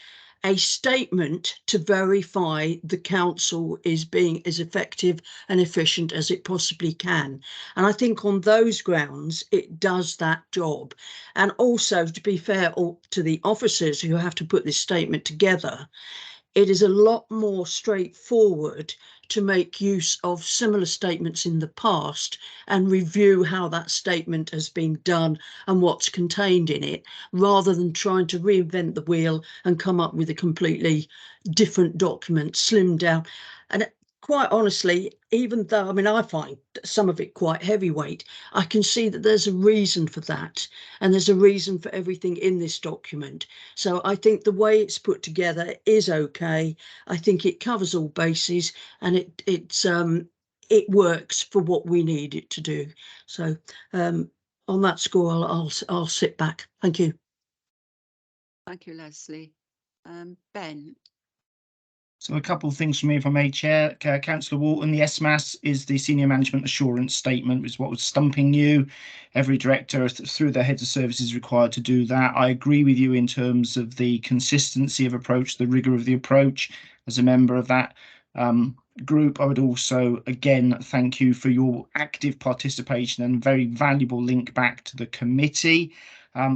statement to verify the council is being as effective and efficient as it possibly can. And I think on those grounds, it does that job. And also, to be fair to the officers who have to put this statement together, it is a lot more straightforward to make use of similar statements in the past and review how that statement has been done and what's contained in it, rather than trying to reinvent the wheel and come up with a completely different document, slimmed down. And quite honestly, even though, I mean, I find some of it quite heavyweight, I can see that there's a reason for that. And there's a reason for everything in this document. So I think the way it's put together is okay. I think it covers all bases, and it works for what we need it to do. So on that score, I'll sit back. Thank you. Thank you, Leslie. Ben. So a couple of things from me, if I may, Chair. Councillor Walton, the SMAS is the Senior Management Assurance Statement, which is what was stumping you. Every director through their heads of service is required to do that. I agree with you in terms of the consistency of approach, the rigour of the approach. As a member of that group, I would also, again, thank you for your active participation and very valuable link back to the committee.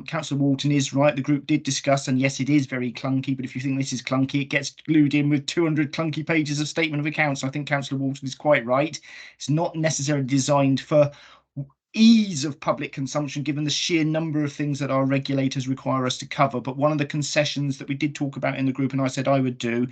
Councillor Walton is right, the group did discuss, and yes, it is very clunky, but if you think this is clunky, it gets glued in with 200 clunky pages of statement of accounts. I think Councillor Walton is quite right. It's not necessarily designed for ease of public consumption, given the sheer number of things that our regulators require us to cover. But one of the concessions that we did talk about in the group, and I said I would do,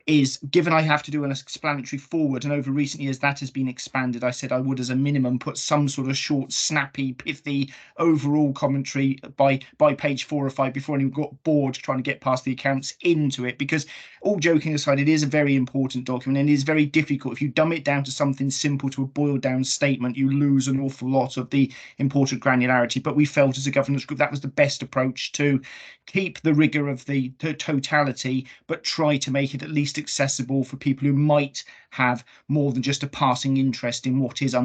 is given I have to do an explanatory forward, and over recent years that has been expanded, I said I would, as a minimum, put some sort of short, snappy, pithy overall commentary by page 4 or 5 before anyone got bored trying to get past the accounts into it. Because all joking aside, it is a very important document, and it is very difficult. If you dumb it down to something simple, to a boiled down statement, you lose an awful lot of the important granularity. But we felt as a governance group that was the best approach, to keep the rigour of the totality, but try to make it at least accessible for people who might have more than just a passing interest in what is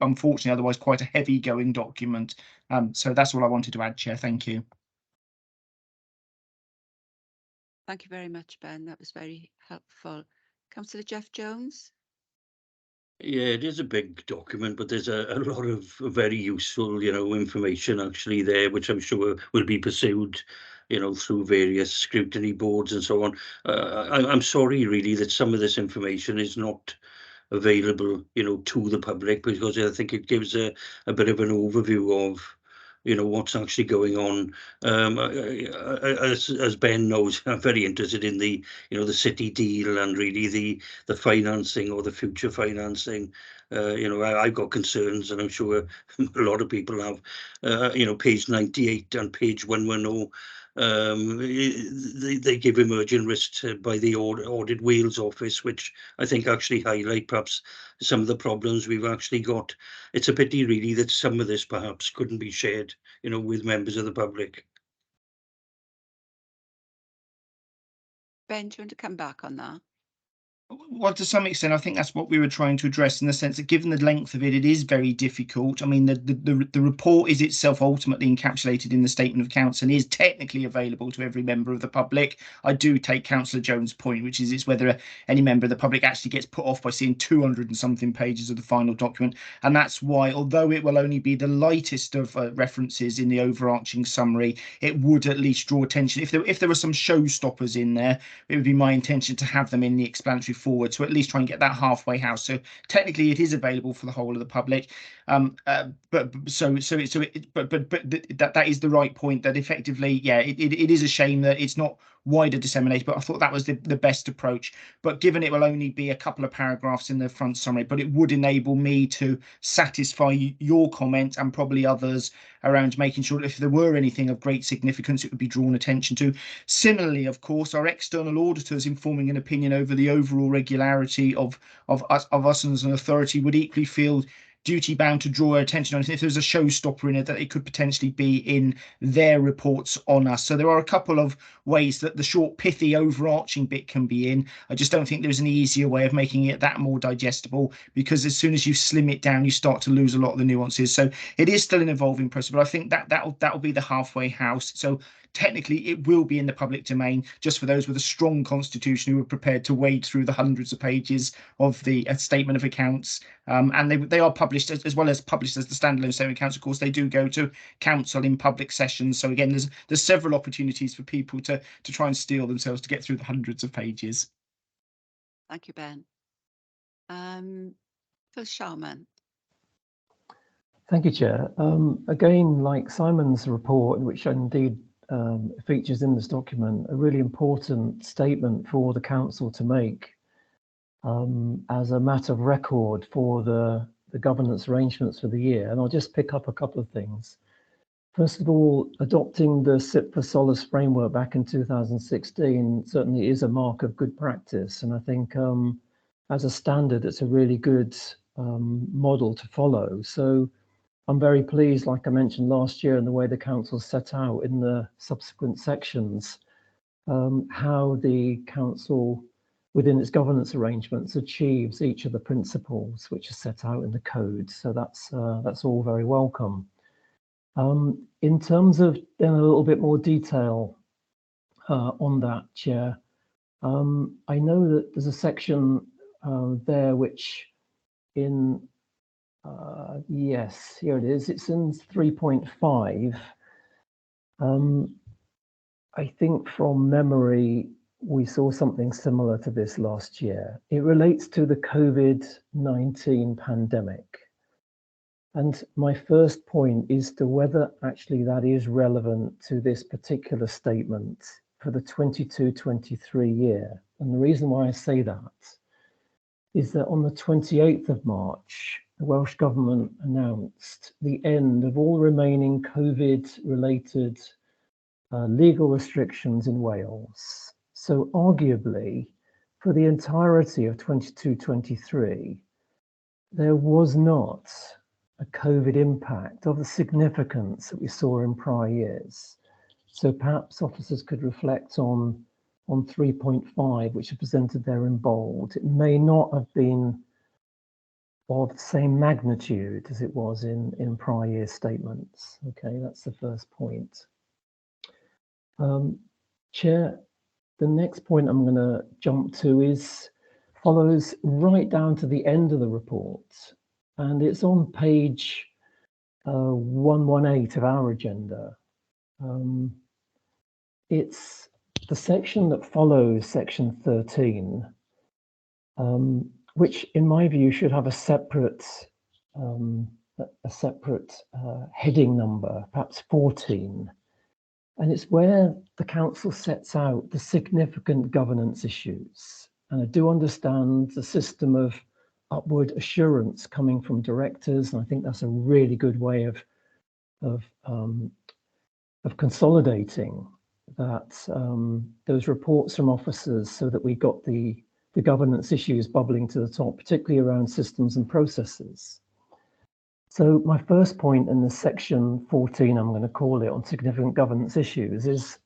unfortunately otherwise quite a heavy going document. So that's all I wanted to add, Chair. Thank you. Thank you very much, Ben. That was very helpful. Councillor Jeff Jones. Yeah, it is a big document, but there's a lot of very useful, information actually there, which I'm sure will be pursued, through various scrutiny boards and so on. I'm sorry, really, that some of this information is not available, to the public, because I think it gives a bit of an overview of, what's actually going on. As Ben knows, I'm very interested in the, the city deal and really the financing or the future financing. I've got concerns, and I'm sure a lot of people have. Page 98 and page 110. They give emerging risks by the Audit Wales office, which I think actually highlight perhaps some of the problems we've actually got. It's a pity, really, that some of this perhaps couldn't be shared, with members of the public. Ben, do you want to come back on that? Well, to some extent, I think that's what we were trying to address, in the sense that given the length of it, it is very difficult. I mean, the report is itself ultimately encapsulated in the statement of accounts and is technically available to every member of the public. I do take Councillor Jones' point, which is it's whether any member of the public actually gets put off by seeing 200 and something pages of the final document. And that's why, although it will only be the lightest of references in the overarching summary, it would at least draw attention. If there were some showstoppers in there, it would be my intention to have them in the explanatory forward, to at least try and get that halfway house. So technically it is available for the whole of the public, but that is the right point, that effectively, yeah, it is a shame that it's not wider disseminated, but I thought that was the best approach. But given it will only be a couple of paragraphs in the front summary, but it would enable me to satisfy your comment and probably others around making sure that if there were anything of great significance, it would be drawn attention to. Similarly, of course, our external auditors informing an opinion over the overall regularity of us as an authority would equally feel duty bound to draw attention on it. If there's a showstopper in it, that it could potentially be in their reports on us. So there are a couple of ways that the short, pithy, overarching bit can be in. I just don't think there's an easier way of making it that more digestible, because as soon as you slim it down, you start to lose a lot of the nuances. So it is still an evolving process, but I think that'll be the halfway house. So technically it will be in the public domain, just for those with a strong constitution who are prepared to wade through the hundreds of pages of the statement of accounts. And they are published as well as published as the standalone statement of accounts. Of course, they do go to council in public sessions. So again, there's several opportunities for people to try and steel themselves to get through the hundreds of pages. Thank you, Ben. Phil Sharman. Thank you, Chair. Again, like Simon's report, which indeed features in this document, a really important statement for the council to make as a matter of record for the governance arrangements for the year. And I'll just pick up a couple of things. First of all, adopting the SIP for Solace framework back in 2016 certainly is a mark of good practice. And I think as a standard, it's a really good model to follow. So I'm very pleased, like I mentioned last year, in the way the council set out in the subsequent sections, how the council within its governance arrangements achieves each of the principles which are set out in the code. So that's all very welcome. In terms of then a little bit more detail on that, Chair, I know that there's a section there which yes, here it is. It's in 3.5. I think from memory, we saw something similar to this last year. It relates to the COVID-19 pandemic. And my first point is to whether actually that is relevant to this particular statement for the 22-23 year. And the reason why I say that is that on the 28th of March, the Welsh Government announced the end of all remaining COVID-related legal restrictions in Wales. So arguably, for the entirety of 22-23, there was not a COVID impact of the significance that we saw in prior years. So perhaps officers could reflect on 3.5, which are presented there in bold. It may not have been of the same magnitude as it was in prior year statements. Okay, that's the first point. Chair, the next point I'm going to jump to follows right down to the end of the report, and it's on page 118 of our agenda. It's the section that follows section 13, which in my view should have a separate heading number, perhaps 14. And it's where the council sets out the significant governance issues. And I do understand the system of upward assurance coming from directors, and I think that's a really good way of consolidating that those reports from officers, so that we got the governance issues bubbling to the top, particularly around systems and processes. So my first point in the section 14, I'm going to call it, on significant governance issues is,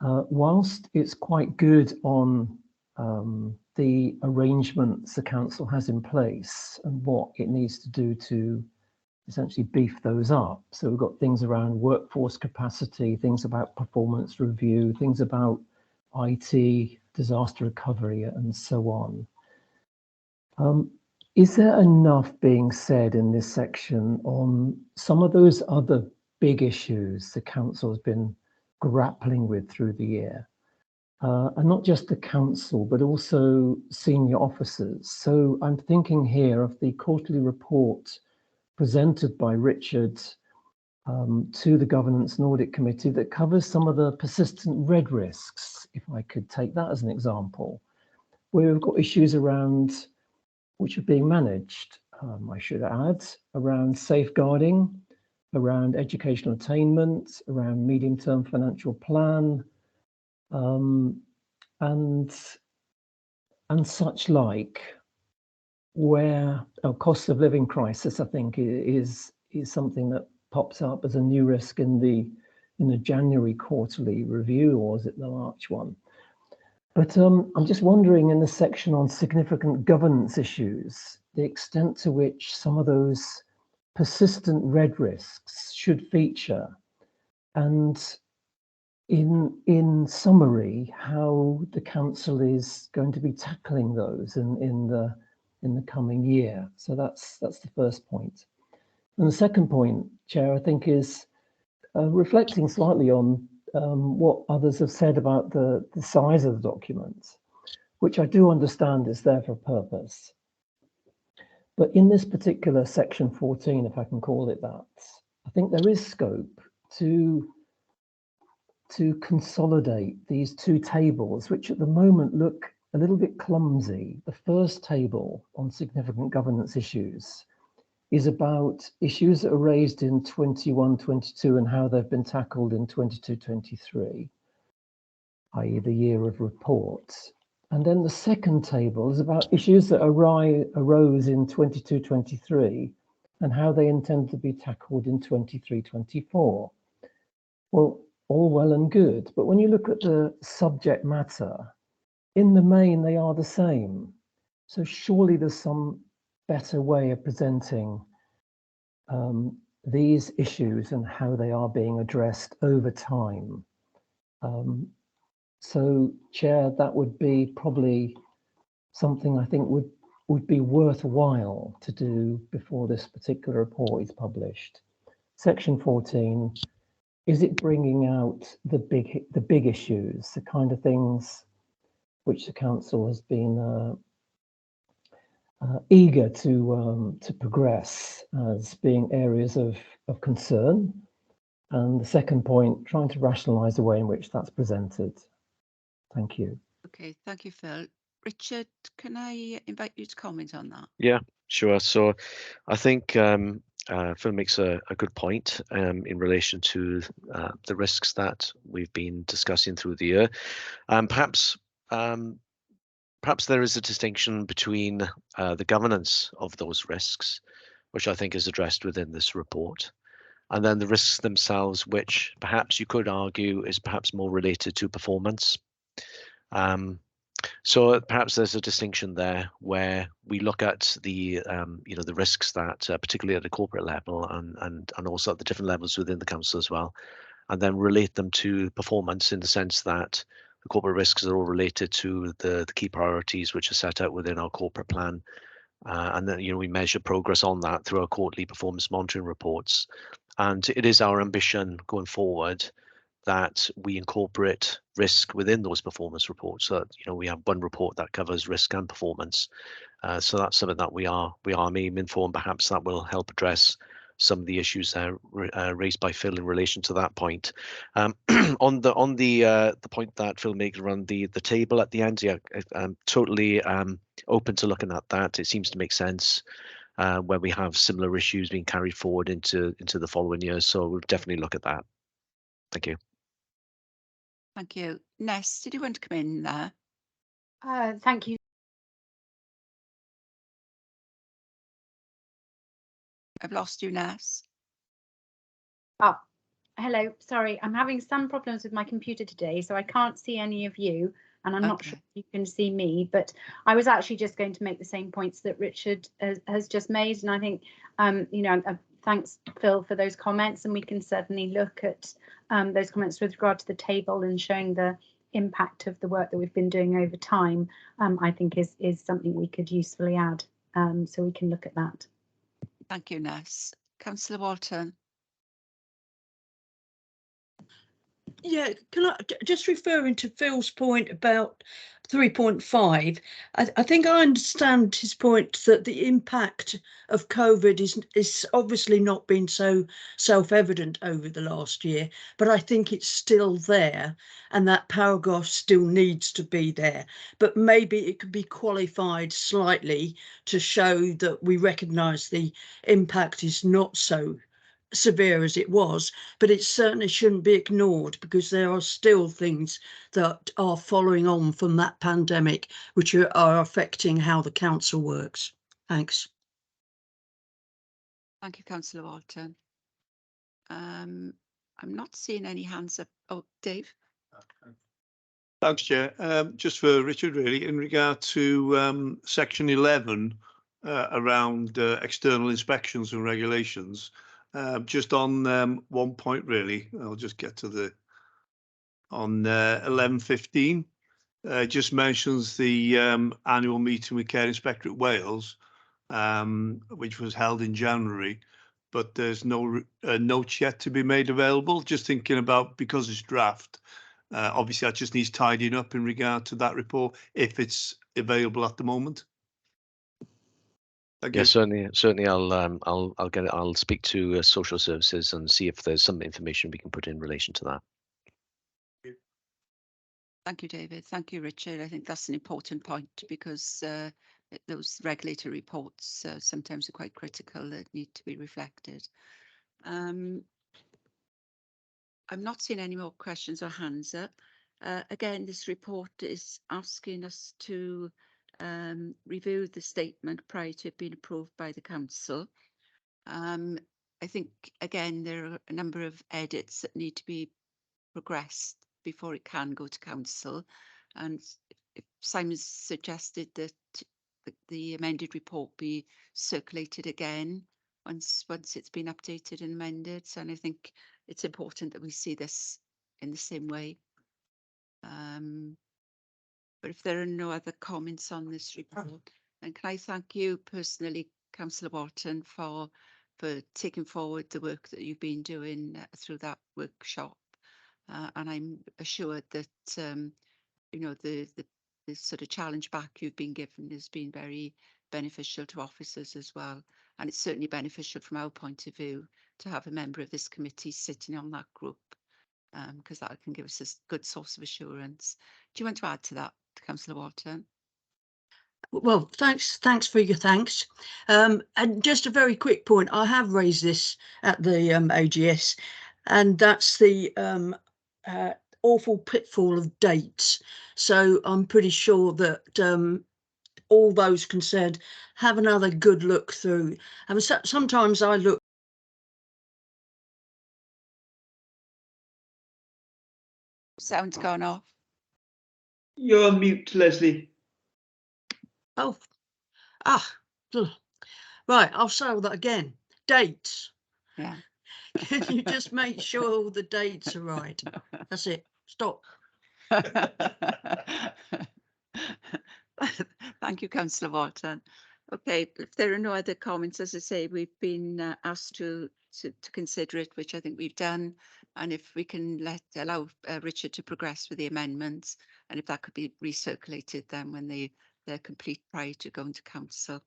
whilst it's quite good on the arrangements the council has in place and what it needs to do to essentially beef those up. So we've got things around workforce capacity, things about performance review, things about IT, disaster recovery, and so on. Is there enough being said in this section on some of those other big issues the council has been grappling with through the year? And not just the council, but also senior officers. So I'm thinking here of the quarterly report presented by Richard to the Governance and Audit Committee that covers some of the persistent red risks, if I could take that as an example, where we've got issues around which are being managed, I should add, around safeguarding, around educational attainment, around medium-term financial plan, and such like, where a cost of living crisis, I think, is something that pops up as a new risk in the January quarterly review, or is it the March one? But I'm just wondering, in the section on significant governance issues, the extent to which some of those persistent red risks should feature, and in summary, how the council is going to be tackling those in the coming year. So that's the first point. And the second point, Chair, I think is reflecting slightly on what others have said about the size of the document, which I do understand is there for a purpose. But in this particular section 14, if I can call it that, I think there is scope to consolidate these two tables, which at the moment look a little bit clumsy. The first table on significant governance issues is about issues that are raised in 21-22 and how they've been tackled in 22-23, i.e. the year of reports. And then the second table is about issues that arose in 22-23 and how they intend to be tackled in 23-24. Well, all well and good, but when you look at the subject matter, in the main, they are the same. So surely there's some better way of presenting these issues and how they are being addressed over time. So, Chair, that would be probably something I think would be worthwhile to do before this particular report is published. Section 14, is it bringing out the big issues, the kind of things which the council has been eager to progress as being areas of concern? And the second point, trying to rationalise the way in which that's presented. Thank you. Okay, thank you, Phil. Richard, can I invite you to comment on that? Yeah, sure. So I think Phil makes a good point in relation to the risks that we've been discussing through the year. Perhaps there is a distinction between the governance of those risks, which I think is addressed within this report, and then the risks themselves, which perhaps you could argue is perhaps more related to performance. So perhaps there's a distinction there where we look at the the risks that particularly at the corporate level and also at the different levels within the council as well, and then relate them to performance in the sense that the corporate risks are all related to the key priorities which are set out within our corporate plan, and then we measure progress on that through our quarterly performance monitoring reports. And it is our ambition going forward that we incorporate risk within those performance reports, so that we have one report that covers risk and performance. So that's something that we are aiming for, and perhaps that will help address some of the issues raised by Phil in relation to that point. On the point that Phil made around the table at the end, yeah, I'm totally open to looking at that. It seems to make sense where we have similar issues being carried forward into the following years. So we'll definitely look at that. Thank you. Thank you. Ness, did you want to come in there? Thank you. I've lost you, Ness. Oh, hello. Sorry, I'm having some problems with my computer today, so I can't see any of you, and I'm not sure if you can see me, but I was actually just going to make the same points that Richard has just made, and I think, thanks, Phil, for those comments, and we can certainly look at those comments with regard to the table and showing the impact of the work that we've been doing over time. I think is something we could usefully add, so we can look at that. Thank you, Ness. Councillor Walton. Yeah, can I just referring to Phil's point about 3.5? I think I understand his point that the impact of COVID is obviously not been so self-evident over the last year, but I think it's still there, and that paragraph still needs to be there. But maybe it could be qualified slightly to show that we recognise the impact is not so severe as it was, but it certainly shouldn't be ignored, because there are still things that are following on from that pandemic which are affecting how the council works. Thanks. Thank you, Councillor Walton. I'm not seeing any hands up. Oh, Dave. Thanks, Chair. Just for Richard, really, in regard to section 11 around external inspections and regulations. Just on one point, really, I'll just get to on 11.15, just mentions the annual meeting with Care Inspectorate Wales, which was held in January, but there's no notes yet to be made available. Just thinking about, because it's draft, obviously that just needs tidying up in regard to that report, if it's available at the moment. Yeah, certainly. I'll get it. I'll speak to social services and see if there's some information we can put in relation to that. Thank you, David. Thank you, Richard. I think that's an important point because those regulatory reports sometimes are quite critical that need to be reflected. I'm not seeing any more questions or hands up. Again, this report is asking us to review the statement prior to it being approved by the council. I think, again, there are a number of edits that need to be progressed before it can go to council. And Simon's suggested that the amended report be circulated again once it's been updated and amended. So, and I think it's important that we see this in the same way. But if there are no other comments on this report, then can I thank you personally, Councillor Walton, for taking forward the work that you've been doing through that workshop. And I'm assured that you know, the sort of challenge back you've been given has been very beneficial to officers as well. And it's certainly beneficial from our point of view to have a member of this committee sitting on that group, because that can give us a good source of assurance. Do you want to add to that, Councillor Walton? Well, thanks for your thanks. And just a very quick point, I have raised this at the AGS, and that's the awful pitfall of dates. So I'm pretty sure that all those concerned have another good look through. And sometimes I look. Sound's gone off. You're on mute, Leslie. Oh, right, I'll say all that again. Dates. Yeah. Can you just make sure all the dates are right? That's it. Stop. Thank you, Councillor Walton. Okay, if there are no other comments, as I say, we've been asked to consider it, which I think we've done. And if we can allow Richard to progress with the amendments, and if that could be recirculated then when they're complete prior to going to council.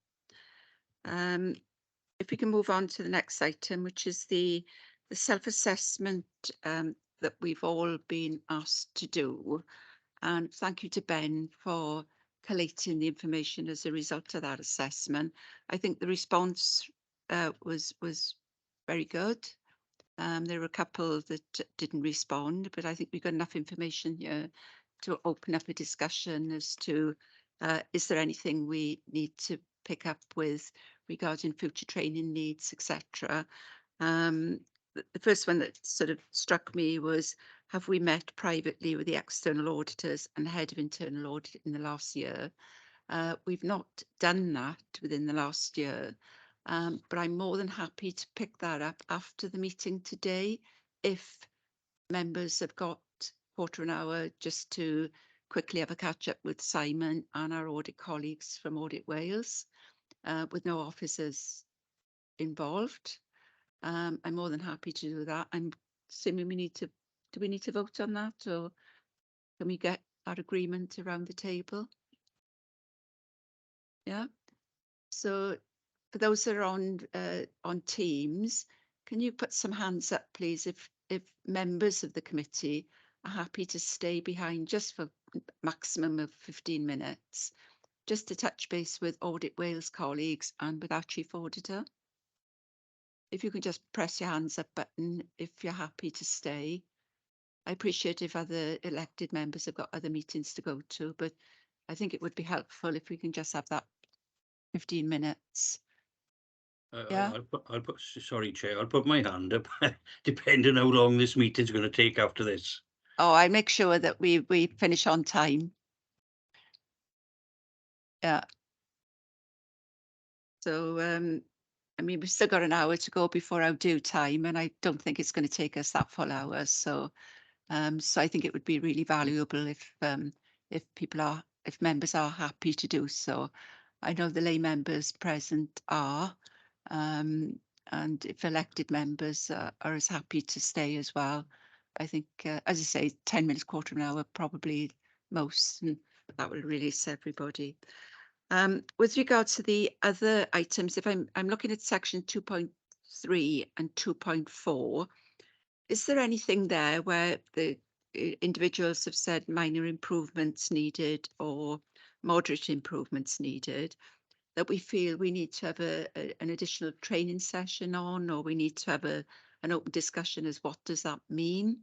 If we can move on to the next item, which is the self-assessment that we've all been asked to do. And thank you to Ben for collating the information as a result of that assessment. I think the response was very good. There were a couple that didn't respond, but I think we've got enough information here to open up a discussion as to is there anything we need to pick up with regarding future training needs, etc. The first one that sort of struck me was, have we met privately with the external auditors and head of internal audit in the last year? We've not done that within the last year, but I'm more than happy to pick that up after the meeting today if members have got quarter an hour just to quickly have a catch up with Simon and our audit colleagues from Audit Wales, with no officers involved. I'm more than happy to do that. I'm assuming do we need to vote on that, or can we get our agreement around the table? Yeah. So for those that are on Teams, can you put some hands up, please, if members of the committee are happy to stay behind just for maximum of 15 minutes, just to touch base with Audit Wales colleagues and with our chief auditor? If you can just press your hands up button if you're happy to stay. I appreciate if other elected members have got other meetings to go to, but I think it would be helpful if we can just have that 15 minutes. Yeah. Sorry, Chair, I'll put my hand up, depending how long this meeting's going to take after this. Oh, I make sure that we finish on time. Yeah. So, I mean, we've still got an hour to go before our due time, and I don't think it's going to take us that full hour. So, so I think it would be really valuable if members are happy to do so. I know the lay members present are, and if elected members are as happy to stay as well. I think, as I say, 10 minutes, quarter of an hour, probably most, and that will release everybody. With regard to the other items, if I'm looking at section 2.3 and 2.4, is there anything there where the individuals have said minor improvements needed or moderate improvements needed, that we feel we need to have an additional training session on, or we need to have an open discussion as what does that mean.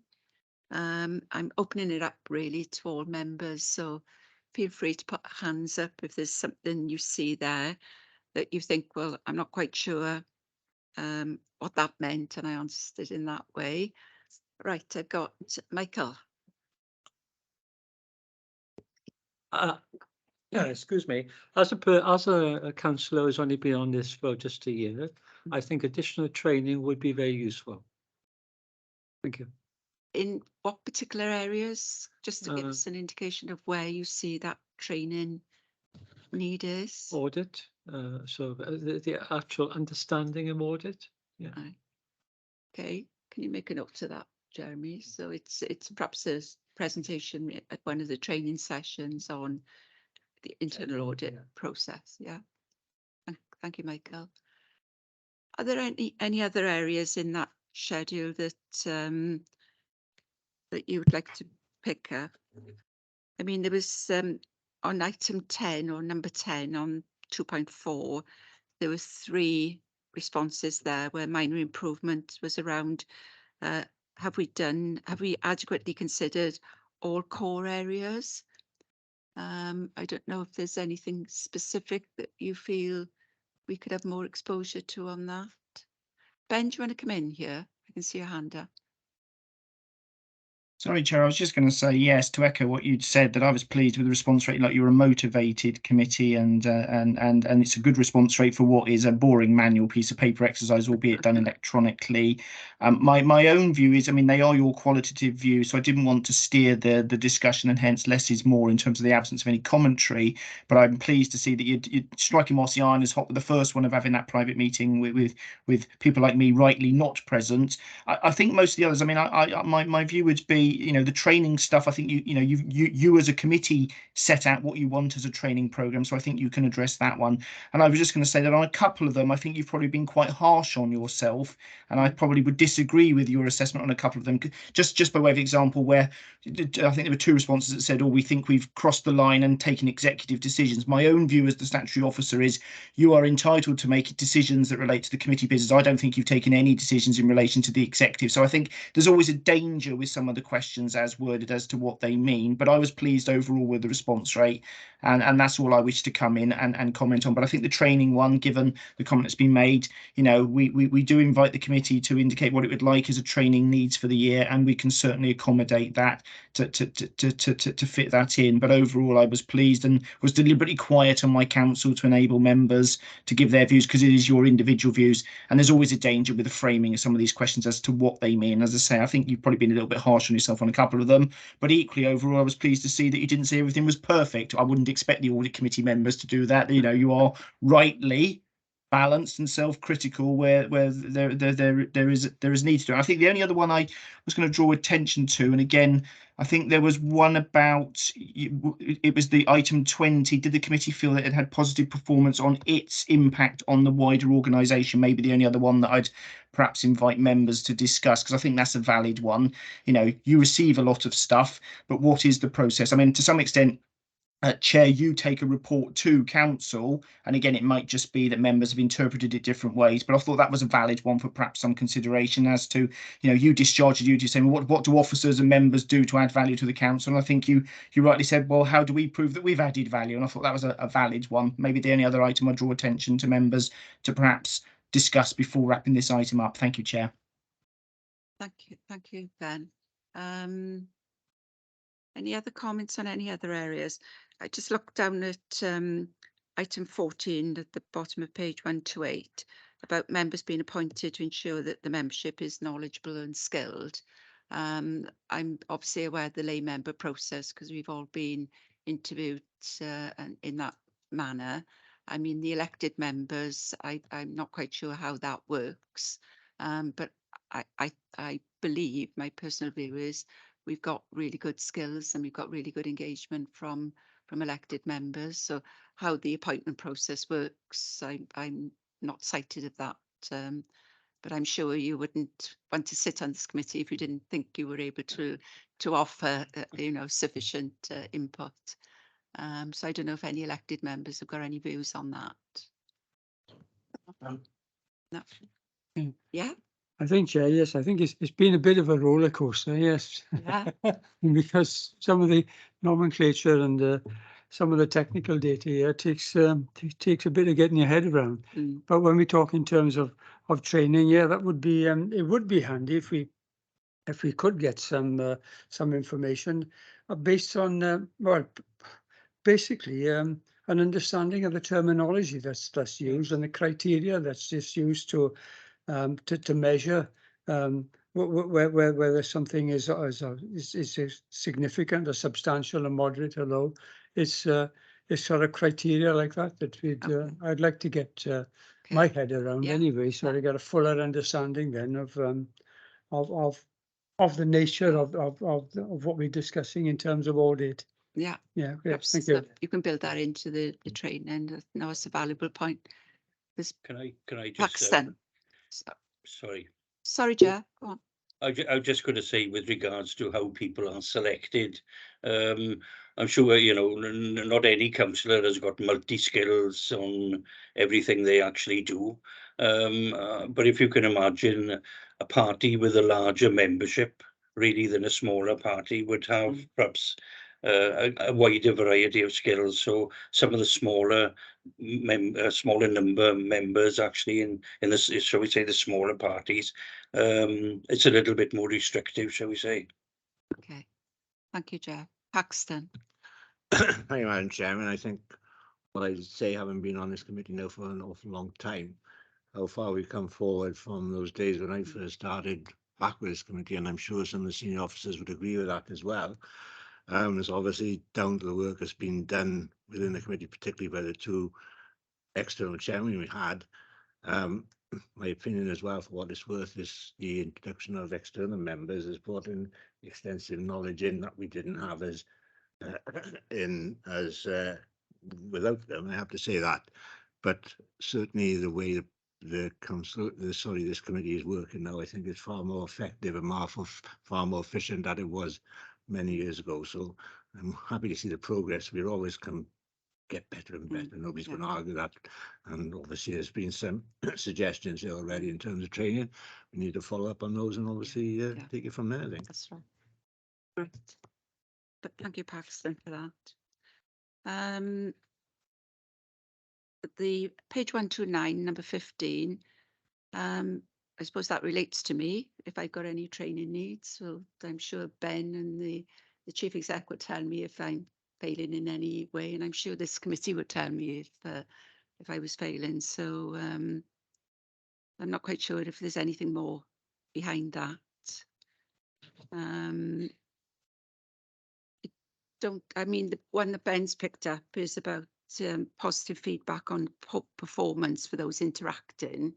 I'm opening it up really to all members, so feel free to put hands up if there's something you see there that you think, well, I'm not quite sure what that meant, and I understood in that way. Right, I've got Michael. Yeah, excuse me. As a councillor who's only been on this for just a year, I think additional training would be very useful. Thank you. In what particular areas, just to give us an indication of where you see that training need is? Audit, so the actual understanding of audit. Yeah. Right. Okay, can you make a note of that, Jeremy? So it's perhaps a presentation at one of the training sessions on the internal audit process. Yeah. Thank you, Michael. Are there any other areas in that schedule that that you would like to pick up? I mean, there was on item 10 or number 10 on 2.4, there were 3 responses there where minor improvement was around have we adequately considered all core areas? I don't know if there's anything specific that you feel we could have more exposure to on that. Ben, do you want to come in here? I can see your hand up. Sorry, Chair, I was just going to say yes to echo what you'd said, that I was pleased with the response rate. Like, you're a motivated committee, and it's a good response rate for what is a boring manual piece of paper exercise, albeit done electronically. My own view is, I mean, they are your qualitative view, so I didn't want to steer the discussion, and hence less is more in terms of the absence of any commentary. But I'm pleased to see that you're striking whilst the iron is hot with the first one of having that private meeting with people like me rightly not present. I think most of the others, I mean, my view would be, you know, the training stuff. I think you as a committee set out what you want as a training program, so I think you can address that one. And I was just going to say that on a couple of them, I think you've probably been quite harsh on yourself, and I probably would disagree with your assessment on a couple of them. Just by way of example, where I think there were 2 responses that said, "Oh, we think we've crossed the line and taken executive decisions." My own view as the statutory officer is you are entitled to make decisions that relate to the committee business. I don't think you've taken any decisions in relation to the executive. So I think there's always a danger with some of the questions as worded as to what they mean. But I was pleased overall with the response rate, and that's all I wish to come in and comment on. But I think the training one, given the comment that's been made, you know, we do invite the committee to indicate what it would like as a training needs for the year, and we can certainly accommodate that to fit that in. But overall, I was pleased and was deliberately quiet on my council to enable members to give their views, because it is your individual views, and there's always a danger with the framing of some of these questions as to what they mean. As I say, I think you've probably been a little bit harsh on yourself on a couple of them, but equally overall, I was pleased to see that you didn't say everything was perfect. I wouldn't expect the audit committee members to do that. You know, you are rightly balanced and self-critical where there is need to do. I think the only other one I was going to draw attention to, and again, I think there was one about, it was the item 20. Did the committee feel that it had positive performance on its impact on the wider organisation? Maybe the only other one that I'd perhaps invite members to discuss, because I think that's a valid one. You know, you receive a lot of stuff, but what is the process? I mean, to some extent, Chair, you take a report to council, and again, it might just be that members have interpreted it different ways, but I thought that was a valid one for perhaps some consideration as to, you know, you discharge your duty, saying, what do officers and members do to add value to the council? And I think you rightly said, well, how do we prove that we've added value? And I thought that was a valid one. Maybe the only other item I'd draw attention to members to perhaps discuss before wrapping this item up. Thank you, Chair. Thank you, Ben. Any other comments on any other areas? I just looked down at item 14 at the bottom of page 128 about members being appointed to ensure that the membership is knowledgeable and skilled. I'm obviously aware of the lay member process because we've all been interviewed in that manner. I mean, the elected members, I'm not quite sure how that works, but I believe, my personal view is, we've got really good skills and we've got really good engagement from elected members. So how the appointment process works, I'm not cited of that, but I'm sure you wouldn't want to sit on this committee if you didn't think you were able to offer, sufficient input. So I don't know if any elected members have got any views on that. No. Yeah. I think, Chair, yes, I think it's been a bit of a roller coaster, yes. Yeah. Because some of the nomenclature and some of the technical data here takes a bit of getting your head around. Mm. But when we talk in terms of training, yeah, that would be it would be handy if we could get some information based on basically an understanding of the terminology that's used and the criteria that's just used to measure whether something is significant or substantial or moderate or low. It's sort of criteria like that we'd I'd like to get my head around anyway, so I get a fuller understanding then of the nature of what we're discussing in terms of audit. Yeah. Yeah. Perhaps Thank you. you can build that into the training. No, it's a valuable point. Can I just Paxton. sorry. Sorry, Joe. Go on. I was just going to say, with regards to how people are selected, I'm sure, not any councillor has got multi-skills on everything they actually do. But if you can imagine a party with a larger membership, really, than a smaller party would have perhaps a wider variety of skills. So some of the smaller number members actually in the, shall we say, the smaller parties, it's a little bit more restrictive, shall we say. Okay. Thank you, Jeff. Paxton. Thank you, Madam Chairman. I think what I say, having been on this committee now for an awful long time, how far we've come forward from those days when I first started back with this committee, and I'm sure some of the senior officers would agree with that as well. It's obviously down to the work that's been done within the committee, particularly by the two external chairmen we had. My opinion as well, for what it's worth, is the introduction of external members has brought in extensive knowledge in that we didn't have without them. I have to say that, but certainly the way this committee is working now, I think it's far more effective and far more efficient than it was many years ago. So I'm happy to see the progress. We're always get better and better. Nobody's going to argue that. And obviously there's been some suggestions here already in terms of training. We need to follow up on those and obviously take it from there, I think. That's right. Right. But thank you, Paxton, for that. The page 129, number 15, I suppose that relates to me if I've got any training needs. So I'm sure Ben and the chief exec would tell me if I'm failing in any way, and I'm sure this committee would tell me if I was failing. So I'm not quite sure if there's anything more behind that. The one that Ben's picked up is about positive feedback on performance for those interacting.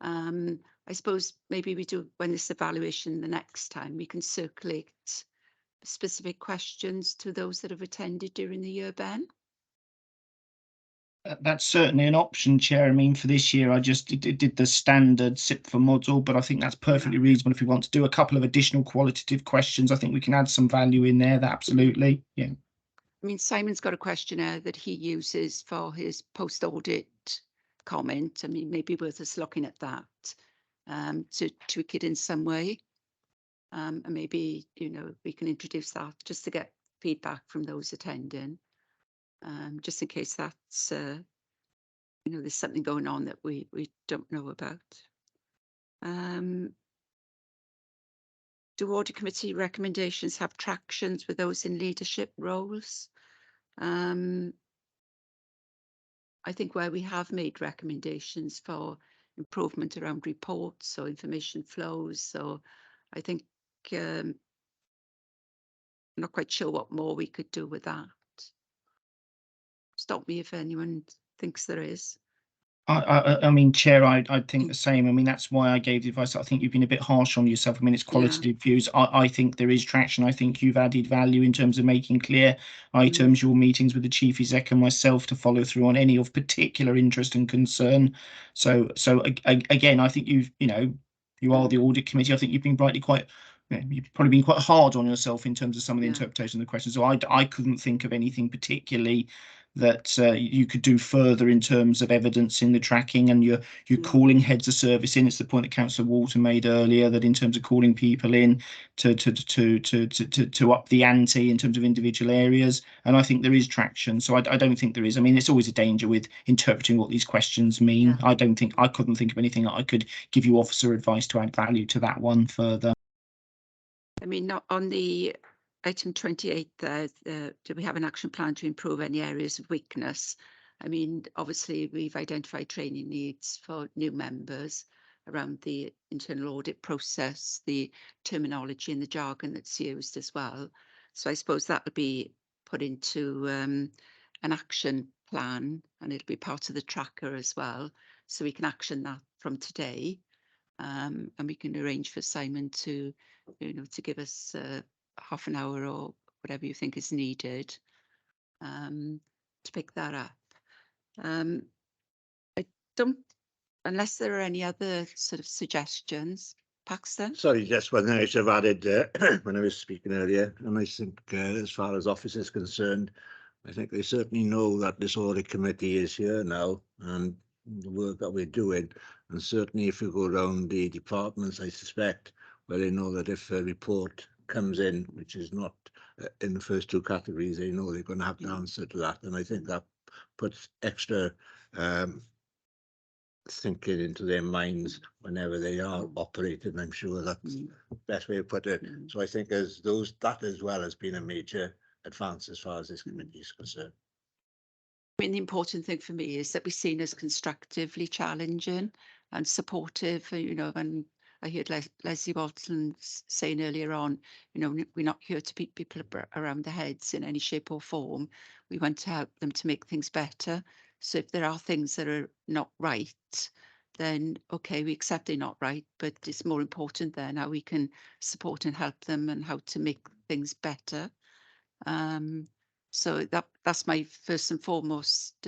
I suppose maybe we do, when this evaluation the next time, we can circulate specific questions to those that have attended during the year, Ben. That's certainly an option, Chair. I mean, for this year, I just did the standard SIP for model, but I think that's perfectly reasonable. If we want to do a couple of additional qualitative questions, I think we can add some value in there. Absolutely, yeah. I mean, Simon's got a questionnaire that he uses for his post-audit comment. I mean, maybe worth us looking at that to tweak it in some way. And maybe, we can introduce that just to get feedback from those attending, just in case that's, there's something going on that we don't know about. Do audit committee recommendations have tractions with those in leadership roles? I think where we have made recommendations for improvement around reports or information flows, so I think I'm not quite sure what more we could do with that. Stop me if anyone thinks there is. I mean, Chair, I think the same. I mean, that's why I gave the advice. I think you've been a bit harsh on yourself. I mean, it's qualitative views. I think there is traction. I think you've added value in terms of making clear items, your meetings with the Chief Exec and myself to follow through on any of particular interest and concern. So again, I think you are the audit committee. I think you've been you've probably been quite hard on yourself in terms of some of the interpretation of the questions. So I couldn't think of anything particularly that you could do further in terms of evidence in the tracking, and you're calling heads of service in. It's the point that Councillor Walton made earlier, that in terms of calling people in to up the ante in terms of individual areas, and I think there is traction. So I don't think there is. I mean, it's always a danger with interpreting what these questions mean. I couldn't think of anything that I could give you officer advice to add value to that one further. I mean, not on the item 28 there, do we have an action plan to improve any areas of weakness? I mean, obviously we've identified training needs for new members around the internal audit process, the terminology and the jargon that's used as well. So I suppose that would be put into an action plan, and it'll be part of the tracker as well. So we can action that from today. And we can arrange for Simon to, to give us half an hour or whatever you think is needed to pick that up. I don't, unless there are any other sort of suggestions. Paxton? Sorry, just one thing I should have added when I was speaking earlier, and I think as far as office is concerned, I think they certainly know that this audit committee is here now and the work that we're doing, and certainly if you go around the departments, I suspect, where they know that if a report comes in which is not in the first two categories, they know they're going to have to answer to that, and I think that puts extra thinking into their minds whenever they are operating. I'm sure that's the best way to put it. So I think that as well has been a major advance as far as this committee is concerned. I mean, the important thing for me is that we're seen as constructively challenging and supportive, and I heard Leslie Walton saying earlier on, we're not here to beat people around the heads in any shape or form. We want to help them to make things better. So if there are things that are not right, then okay, we accept they're not right, but it's more important then how we can support and help them and how to make things better. So that's my first and foremost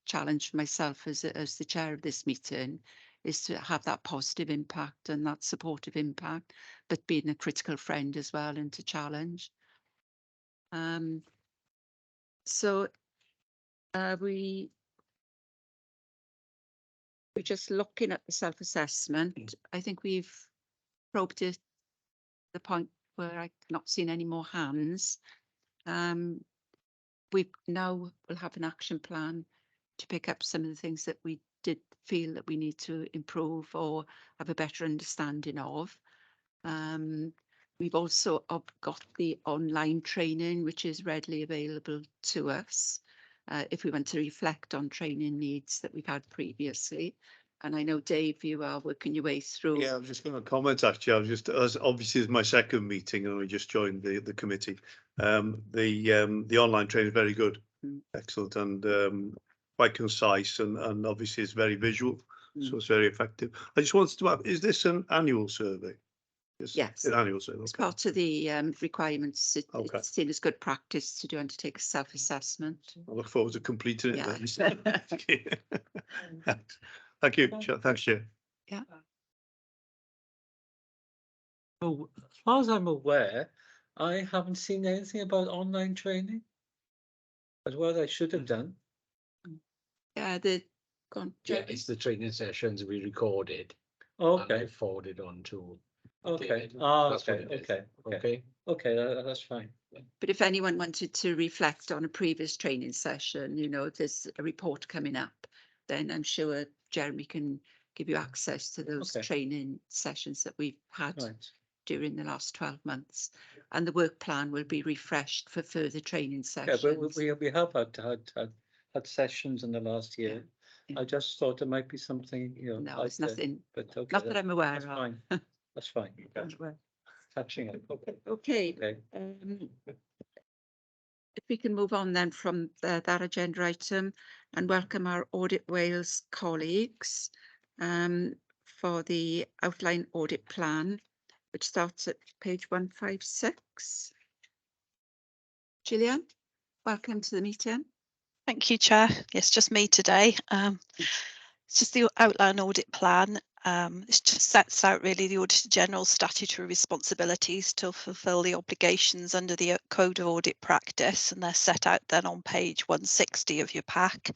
challenge for myself as the chair of this meeting, is to have that positive impact and that supportive impact, but being a critical friend as well and to challenge. So we're just looking at the self-assessment. I think we've probed it to the point where I've not seen any more hands. We now will have an action plan to pick up some of the things that we did feel that we need to improve or have a better understanding of. We've also got the online training, which is readily available to us if we want to reflect on training needs that we've had previously. And I know, Dave, you are working your way through. Yeah, I was just going to comment, actually. I was just, obviously it's my second meeting and I just joined the committee. The online training is very good, excellent, and quite concise, and obviously it's very visual, so it's very effective. I just wanted to ask, is this an annual survey? Yes, an annual survey. It's part of the requirements. It's seen as good practice to undertake a self-assessment. I look forward to completing it then. Thank you. Thanks, Chair. Yeah. Well, as far as I'm aware, I haven't seen anything about online training. As well, I should have done. Yeah, it's the training sessions we recorded. Okay. And I forwarded on to. Okay. Okay. That's fine. But if anyone wanted to reflect on a previous training session, if there's a report coming up, then I'm sure Jeremy can give you access to those training sessions that we've had during the last 12 months. And the work plan will be refreshed for further training sessions. Yeah, but we have had sessions in the last year. Yeah. I just thought there might be something, No, it's nothing, but okay, not that I'm aware that's of. Fine. That's fine. Catching up. Okay. if we can move on then from that agenda item and welcome our Audit Wales colleagues for the outline audit plan, which starts at page 156. Gillian, welcome to the meeting. Thank you, Chair. Yes, just me today. It's just the outline audit plan. It just sets out really the Auditor General's statutory responsibilities to fulfil the obligations under the Code of Audit Practice, and they're set out then on page 160 of your pack.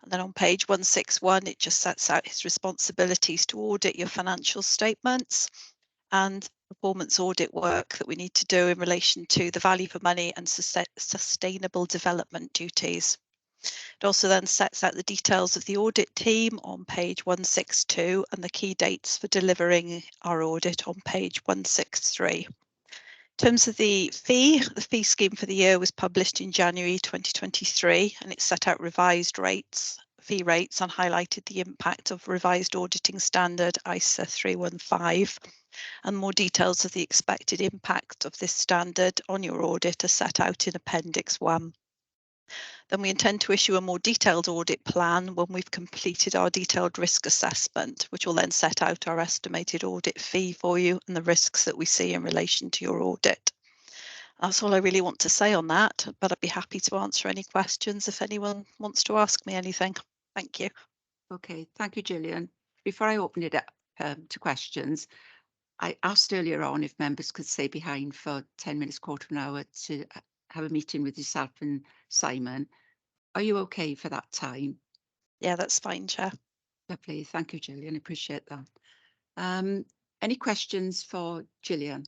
And then on page 161, it just sets out his responsibilities to audit your financial statements and performance audit work that we need to do in relation to the value for money and sustainable development duties. It also then sets out the details of the audit team on page 162 and the key dates for delivering our audit on page 163. In terms of the fee scheme for the year was published in January 2023, and it set out revised fee rates, and highlighted the impact of revised auditing standard ISA 315, and more details of the expected impact of this standard on your audit are set out in Appendix 1. Then we intend to issue a more detailed audit plan when we've completed our detailed risk assessment, which will then set out our estimated audit fee for you and the risks that we see in relation to your audit. That's all I really want to say on that, but I'd be happy to answer any questions if anyone wants to ask me anything. Thank you. Okay, thank you, Gillian. Before I open it up to questions, I asked earlier on if members could stay behind for 10 minutes, quarter of an hour to have a meeting with yourself and Simon. Are you okay for that time? Yeah, that's fine, Chair. Lovely. Thank you, Gillian. Appreciate that. Any questions for Gillian?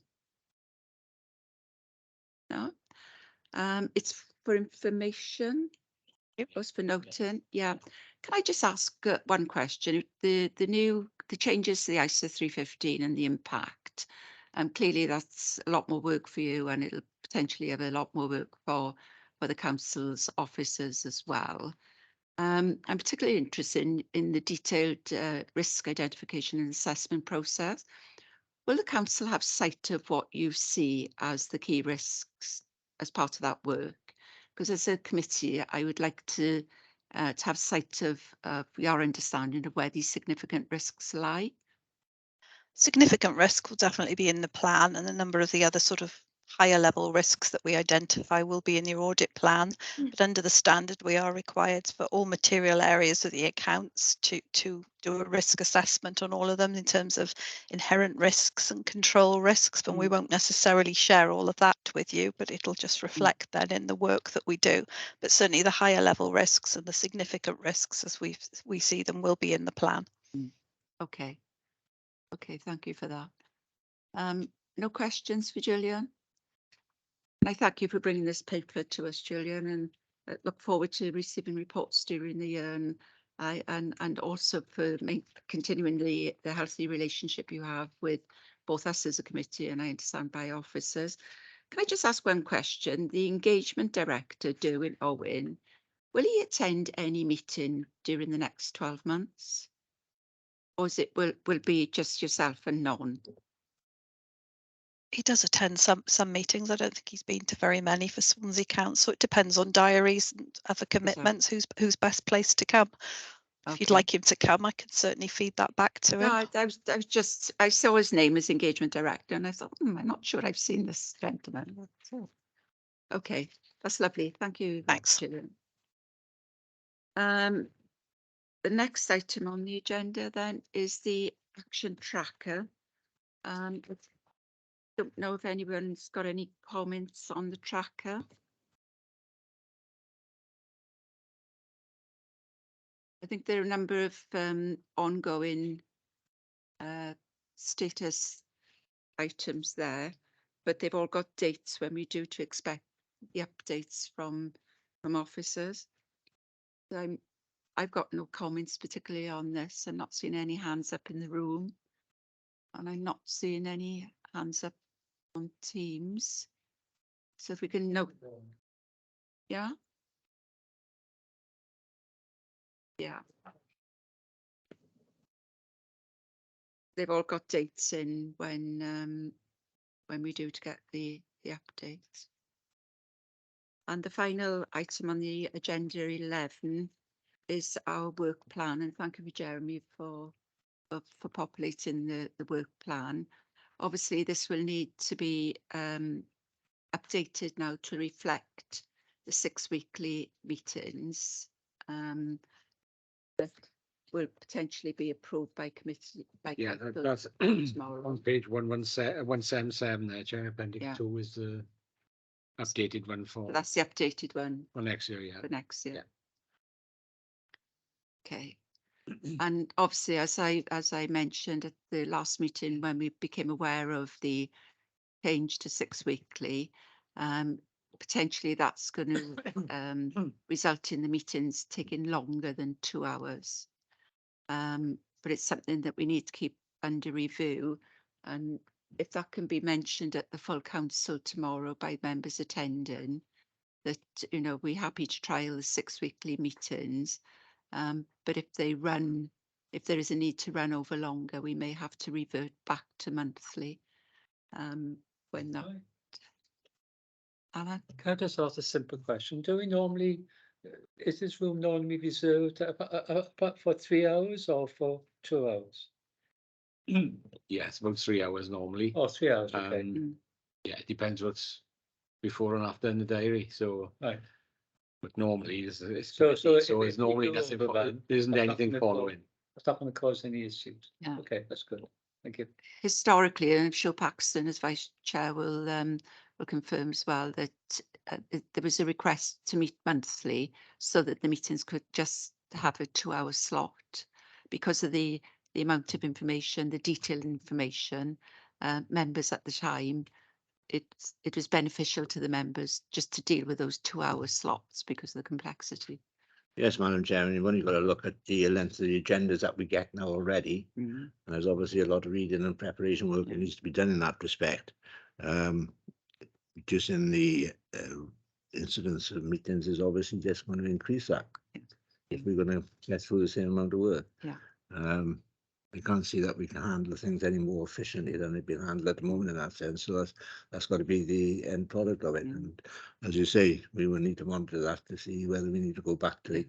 No? It's for information. It was for noting. Yeah. Can I just ask one question? The changes to the ISA 315 and the impact. Clearly that's a lot more work for you, and it'll potentially have a lot more work for the council's officers as well. I'm particularly interested in the detailed risk identification and assessment process. Will the council have sight of what you see as the key risks as part of that work? Because as a committee, I would like to have sight of our understanding of where these significant risks lie. Significant risk will definitely be in the plan, and a number of the other sort of higher level risks that we identify will be in the audit plan. But under the standard, we are required for all material areas of the accounts to do a risk assessment on all of them in terms of inherent risks and control risks. But we won't necessarily share all of that with you, but it'll just reflect then in the work that we do. But certainly the higher level risks and the significant risks as we see them will be in the plan. Okay. Okay, thank you for that. No questions for Gillian? I thank you for bringing this paper to us, Gillian, and look forward to receiving reports during the year, and also for continuing the healthy relationship you have with both us as a committee and I understand by officers. Can I just ask one question? The engagement director, Derwin Owen, will he attend any meeting during the next 12 months? Or is it will be just yourself and none? He does attend some meetings. I don't think he's been to very many for Swansea Council. It depends on diaries and other commitments. Who's best placed to come? If you'd like him to come, I can certainly feed that back to him. No, I saw his name as engagement director, and I thought, I'm not sure I've seen this gentleman. Okay, that's lovely. Thank you. Thanks. Gillian. The next item on the agenda then is the action tracker. I don't know if anyone's got any comments on the tracker. I think there are a number of ongoing status items there, but they've all got dates when we do to expect the updates from officers. I've got no comments particularly on this. I'm not seeing any hands up in the room, and I'm not seeing any hands up on Teams. So if we can note, yeah. Yeah. They've all got dates in when we do to get the updates. And the final item on the agenda 11 is our work plan. And thank you, Jeremy, for populating the work plan. Obviously, this will need to be updated now to reflect the 6 weekly meetings that will potentially be approved by committee. Yeah, council that's tomorrow. on page 177 there, Chair. Appendix Yeah. 2 is the updated one So for that's the updated one next year. Yeah. for next year. Yeah. Okay. And obviously, as I mentioned at the last meeting, when we became aware of the change to 6 weekly, potentially that's going to result in the meetings taking longer than 2 hours. But it's something that we need to keep under review. And if that can be mentioned at the full council tomorrow by members attending, that, you know, we're happy to trial the 6 weekly meetings. But if there is a need to run over longer, we may have to revert back to monthly. When that, Alan? Can I just ask a simple question? Do we normally, is this room normally reserved for 3 hours or for 2 hours? Yeah, it's about 3 hours normally. Oh, 3 hours, okay. Yeah, it depends what's before and after in the diary. So, Right. but normally it's So there's normally nothing. There isn't anything following. It's not going to cause any issues. Yeah. Okay, that's good. Thank you. Historically, and I'm sure Paxton as Vice Chair will confirm as well, that there was a request to meet monthly so that the meetings could just have a 2-hour slot because of the amount of information, the detailed information. Members at the time, it was beneficial to the members just to deal with those 2-hour slots because of the complexity. Yes, Madam Chairman, you've only got to look at the length of the agendas that we get now already. And there's obviously a lot of reading and preparation work that needs to be done in that respect. Reducing the incidence of meetings is obviously just going to increase that if we're going to get through the same amount of work. Yeah. I can't see that we can handle things any more efficiently than they've been handled at the moment in that sense. So that's got to be the end product of it. And as you say, we will need to monitor that to see whether we need to go back to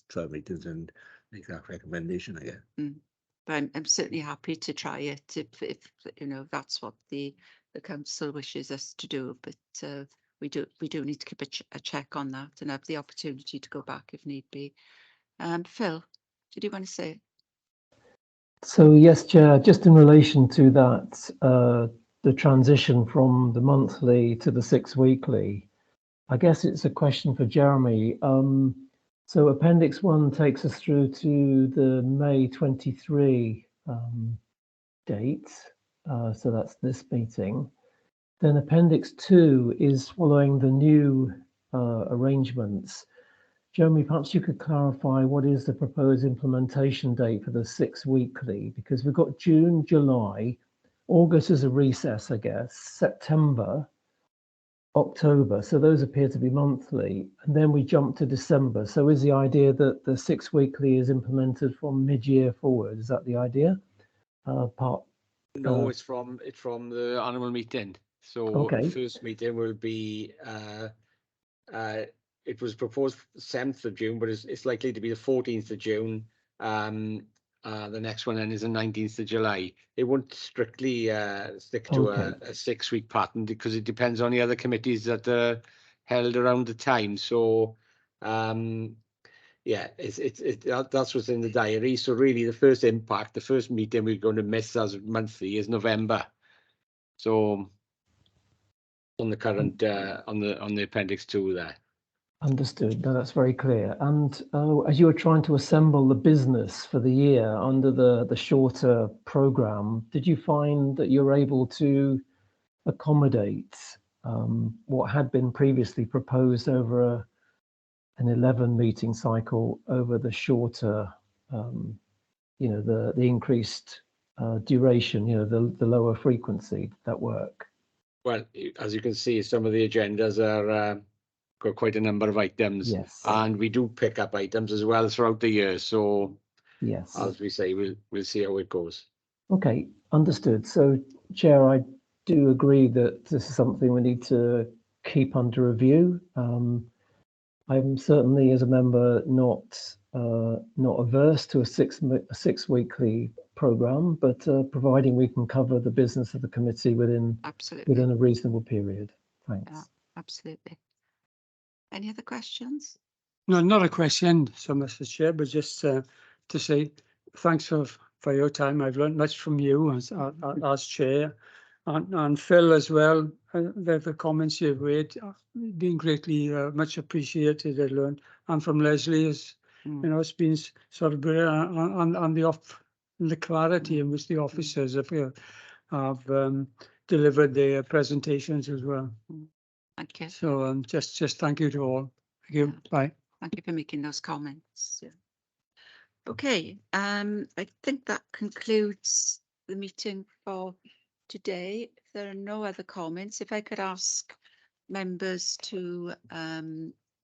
12 meetings and make that recommendation again. But I'm certainly happy to try it if you know that's what the council wishes us to do. But we do need to keep a check on that and have the opportunity to go back if need be. Phil, did you want to say? So yes, Chair, just in relation to that, the transition from the monthly to the 6 weekly, I guess it's a question for Jeremy. So Appendix 1 takes us through to the May 23 date. So that's this meeting. Then Appendix 2 is following the new arrangements. Jeremy, perhaps you could clarify what is the proposed implementation date for the 6 weekly, because we've got June, July, August is a recess, I guess, September, October. So those appear to be monthly. And then we jump to December. So is the idea that the 6 weekly is implemented from mid-year forward? Is that the idea? No, it's from the annual meeting. So the first meeting will be it was proposed 7th of June, but it's likely to be the 14th of June. The next one then is the 19th of July. It won't strictly stick to a 6-week pattern because it depends on the other committees that are held around the time. So yeah, that's what's in the diary. So really the first impact, the first meeting we're going to miss as monthly is November. So on the current on the Appendix 2 there. Understood. No, that's very clear. And as you were trying to assemble the business for the year under the shorter program, did you find that you were able to accommodate what had been previously proposed over an 11 meeting cycle over the shorter, you know, the increased duration, you know, the lower frequency, that work? Well, as you can see, some of the agendas are got quite a number of items, and we do pick up items as well throughout the year. So, as we say, we'll see how it goes. Okay, understood. So, Chair, I do agree that this is something we need to keep under review. I'm certainly, as a member, not averse to a six weekly programme, but providing we can cover the business of the committee within a reasonable period. Thanks. Yeah, absolutely. Any other questions? No, not a question, so Mr. Chair, but just to say thanks for your time. I've learned much from you as chair, and Phil as well. The comments you've made been greatly much appreciated. I learned, and from Leslie, as you know, it's been sort of brilliant, and the clarity in which the officers have delivered their presentations as well. Thank you. So just thank you to all. Thank you. Bye. Thank you for making those comments. Yeah. Okay, I think that concludes the meeting for today. If there are no other comments, if I could ask members to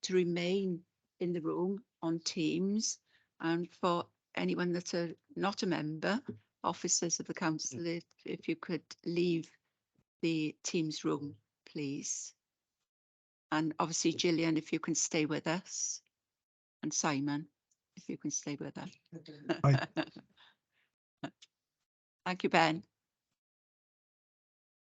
remain in the room on Teams, and for anyone that's not a member, officers of the council, if you could leave the Teams room, please. And obviously, Gillian, if you can stay with us, and Simon, if you can stay with us. Thank you, Ben.